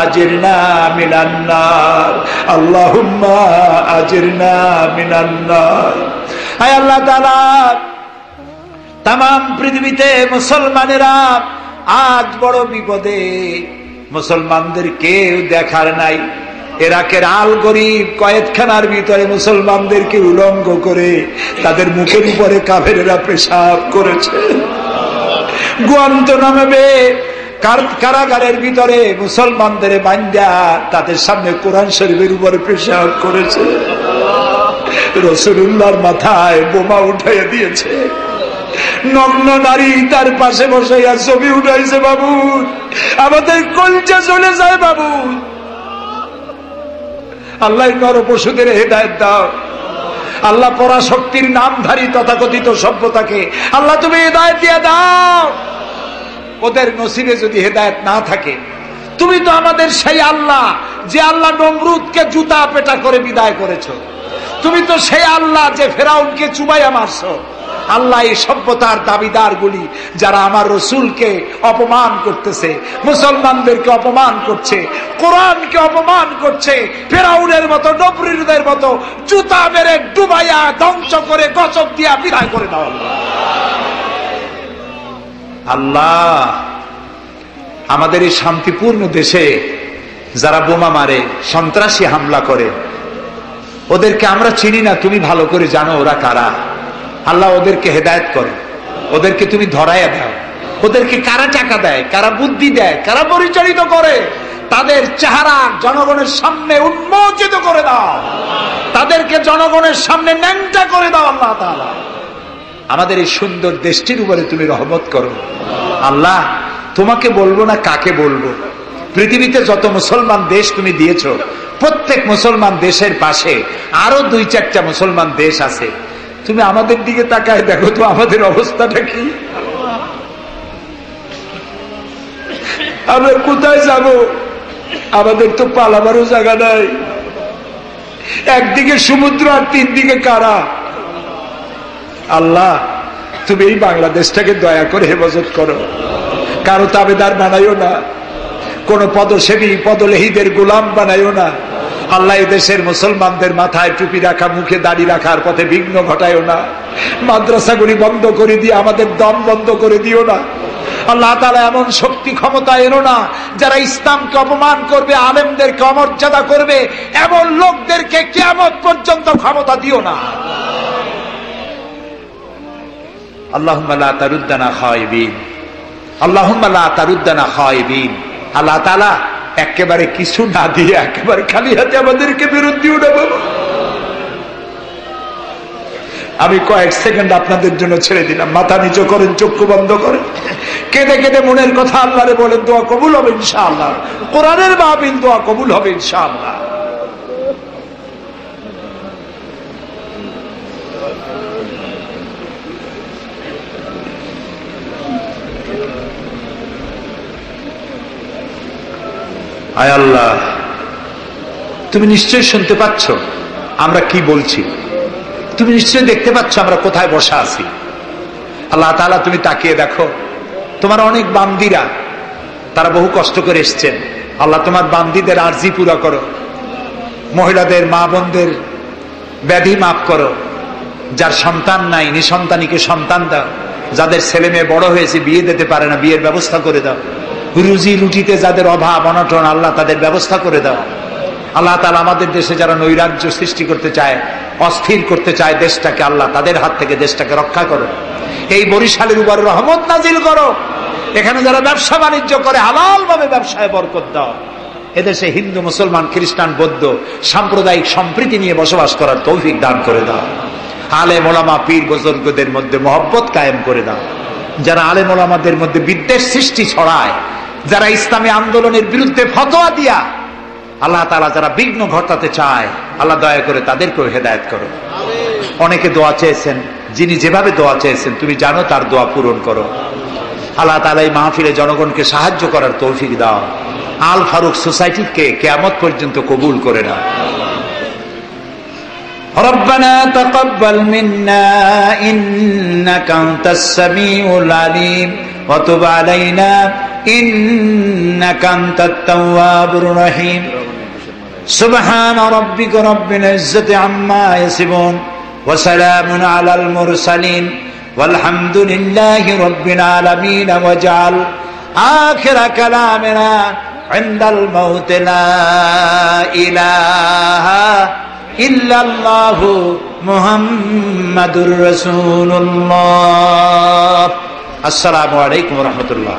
আজিরনা মিনান নার, আল্লাহুম্মা আজিরনা মিনান নার। আয় আল্লাহ তাআলা, তামাম পৃথিবীতে মুসলমানেরা আজ বড় বিপদে। মুসলমানদের কেউ দেখার নাই। ইরাকের আল গরিব কয়েদখানার ভিতরে মুসলমানদেরকে উলঙ্গ করে তাদের মুখের উপরে কাফেরেরা পেশাব করেছে। গুয়ান্তানামো কারাগারের ভিতরে মুসলমানদের বান্দা তাদের সামনে কোরআন শরীফের উপরে পেশাব করেছে। রাসূলুল্লাহর মাথায় বোমা উঠাইয়া দিয়েছে। নগ্ন নারী তার পাশে বসাইয়া ছবি উঠাইছে। বাবু, আমাদের কলজা চলে যায় বাবু। আল্লাহ নরপশুদের হেদায়েত দাও। আল্লাহ পরাশক্তির নামধারী তথাকথিত সভ্যতাকে আল্লাহ তুমি হেদায়েত দিয়ে দাও। ওদের নসিবে যদি হেদায়েত না থাকে, তুমি তো আমাদের সেই আল্লাহ যে আল্লাহ নমরুদকে জুতা পেটা করে বিদায় করেছো। তুমি তো সেই আল্লাহ যে ফেরাউনকে চুবাইয়া মারছো। আল্লাহ, এই সভ্যতার দাবিদার গুলি যারা আমার রসুলকে অপমান করতেছে, মুসলমানদেরকে অপমান করছে, কোরআনকে অপমান করছে, ফেরাউনের মতো নবরুদের মতো জুতা মেরে ডুবাইয়া ধ্বংস করে গজব দিয়া বিদায় করে দাও। আল্লাহ, আমাদের এই শান্তিপূর্ণ দেশে যারা বোমা মারে, সন্ত্রাসী হামলা করে, ওদেরকে আমরা চিনি না, তুমি ভালো করে জানো ওরা কারা। আল্লাহ, ওদেরকে হেদায়েত করো, ওদেরকে তুমি ধরাইয়া দাও। ওদেরকে কারা টাকা দেয়, কারা বুদ্ধি দেয়, কারা পরিচালিত করে, তাদের চেহারা জনগণের সামনে উন্মোচিত করে দাও। তাদেরকে জনগণের সামনে ন্যাংটা করে দাও। আল্লাহ তাআলা, আমাদের এই সুন্দর দেশটির উপরে তুমি রহমত করো। আল্লাহ, তোমাকে বলবো না কাকে বলবো। পৃথিবীতে যত মুসলমান দেশ তুমি দিয়েছো, প্রত্যেক মুসলমান দেশের পাশে আরো 2-4টা মুসলমান দেশ আছে। তুমি আমাদের দিকে তাকায় দেখো তো আমাদের অবস্থাটা কি। আমরা কোথায় যাব? আমাদের তো পালাবারও জায়গা নাই। একদিকে সমুদ্র আর 3 দিকে কারা। আল্লাহ, তুমি এই বাংলাদেশটাকে দয়া করে হেফাজত করো। কারো তাবেদার বানাইও না, কোন পদসেবী পদলেহীদের গোলাম বানাইও না। আল্লাহ, এদেশের মুসলমানদের মাথায় টুপি রাখা, মুখে দাড়ি রাখার পথে বিঘ্ন ঘটায়ও না। মাদ্রাসাগুলি বন্ধ করে দিয়ে আমাদের দম বন্ধ করে দিও না। আল্লাহ তাআলা, এমন শক্তি ক্ষমতা এনো না যারা ইসলামকে অপমান করবে, আলেমদেরকে অমর্যাদা করবে, এমন লোকদেরকে কিয়ামত পর্যন্ত ক্ষমতা দিও না। আল্লাহুম্মা লা তারুদ্দানা খায়বিন, আল্লাহুম্মা লা তারুদ্দানা খায়বিন। আল্লাহ তাআলা, একেবারে কিছু না দিয়ে একেবারে খালি হাতে আমাদেরকে ফেরত দিও না বাবা। আমি কয়েক সেকেন্ড আপনাদের জন্য ছেড়ে দিলাম। মাথা নিচু করেন, চক্ষু বন্ধ করেন, কেঁদে কেঁদে মনের কথা আল্লাহরে বলেন, দোয়া কবুল হবে ইনশাআল্লাহ। কোরআনের মাহফিল, দোয়া কবুল হবে ইনশাআল্লাহ। আয় আল্লাহ, তুমি নিশ্চয়ই শুনতে পাচ্ছ আমরা কি বলছি, তুমি নিশ্চয়ই দেখতে পাচ্ছ আমরা কোথায় বসা আছি। আল্লাহ তাআলা তুমি তাকিয়ে দেখো, তোমার অনেক বান্দীরা তারা বহু কষ্ট করে এসছেন। আল্লাহ তোমার বান্দীদের আরজি পুরা করো, মহিলাদের মা বোনদের ব্যাধি মাফ করো, যার সন্তান নাই নিঃসন্তানীকে সন্তান দাও, যাদের ছেলে মেয়ে বড় হয়েছে বিয়ে দিতে পারে না বিয়ের ব্যবস্থা করে দাও, রুজি রুটিতে যাদের অভাব অনটন আল্লাহ তাদের ব্যবস্থা করে দাও। আল্লাহ তাআলা আমাদের দেশে যারা নৈরাজ্য সৃষ্টি করতে চায়, অস্থির করতে চায় দেশটাকে, আল্লাহ তাদের হাত থেকে দেশটাকে রক্ষা করো। এই বরিশালের উপর রহমত নাজিল করো। এখানে যারা ব্যবসা বাণিজ্য করে হালাল ভাবে ব্যবসায় বরকত দাও। এদেশে হিন্দু মুসলমান খ্রিস্টান বৌদ্ধ সাম্প্রদায়িক সম্প্রীতি নিয়ে বসবাস করার তৌফিক দান করে দাও। আলেম ওলামা পীর বুজুর্গদের মধ্যে মহব্বত কায়েম করে দাও। যারা আলেম ওলামাদের মধ্যে বিদ্বেষ সৃষ্টি ছড়ায়, যারা ইসলামী আন্দোলনের বিরুদ্ধে ফতোয়া দিয়া আল্লাহ তাআলা যারা বিঘ্ন ঘটাতে চায়, আল্লাহ দয়া করে তাদেরকেও হেদায়েত করো। অনেকে দোয়া চেয়েছেন, যিনি যেভাবে দোয়া চেয়েছেন তুমি জানো, তার দোয়া পূরণ করো। আল্লাহ তাআলা এই মাহফিলে জনগণকে সাহায্য করার তৌফিক দাও। আল ফারুক সোসাইটিকে কিয়ামত পর্যন্ত কবুল করে নাও। ربنا تقبل منا إنك أنت السميع العليم وتب علينا إنك أنت التواب الرحيم سبحان ربك رب العزة عما يصفون وسلام على المرسلين والحمد لله رب العالمين واجعل آخر كلامنا عند الموت لا إله إلا الله محمد رسول الله السلام عليكم ورحمة الله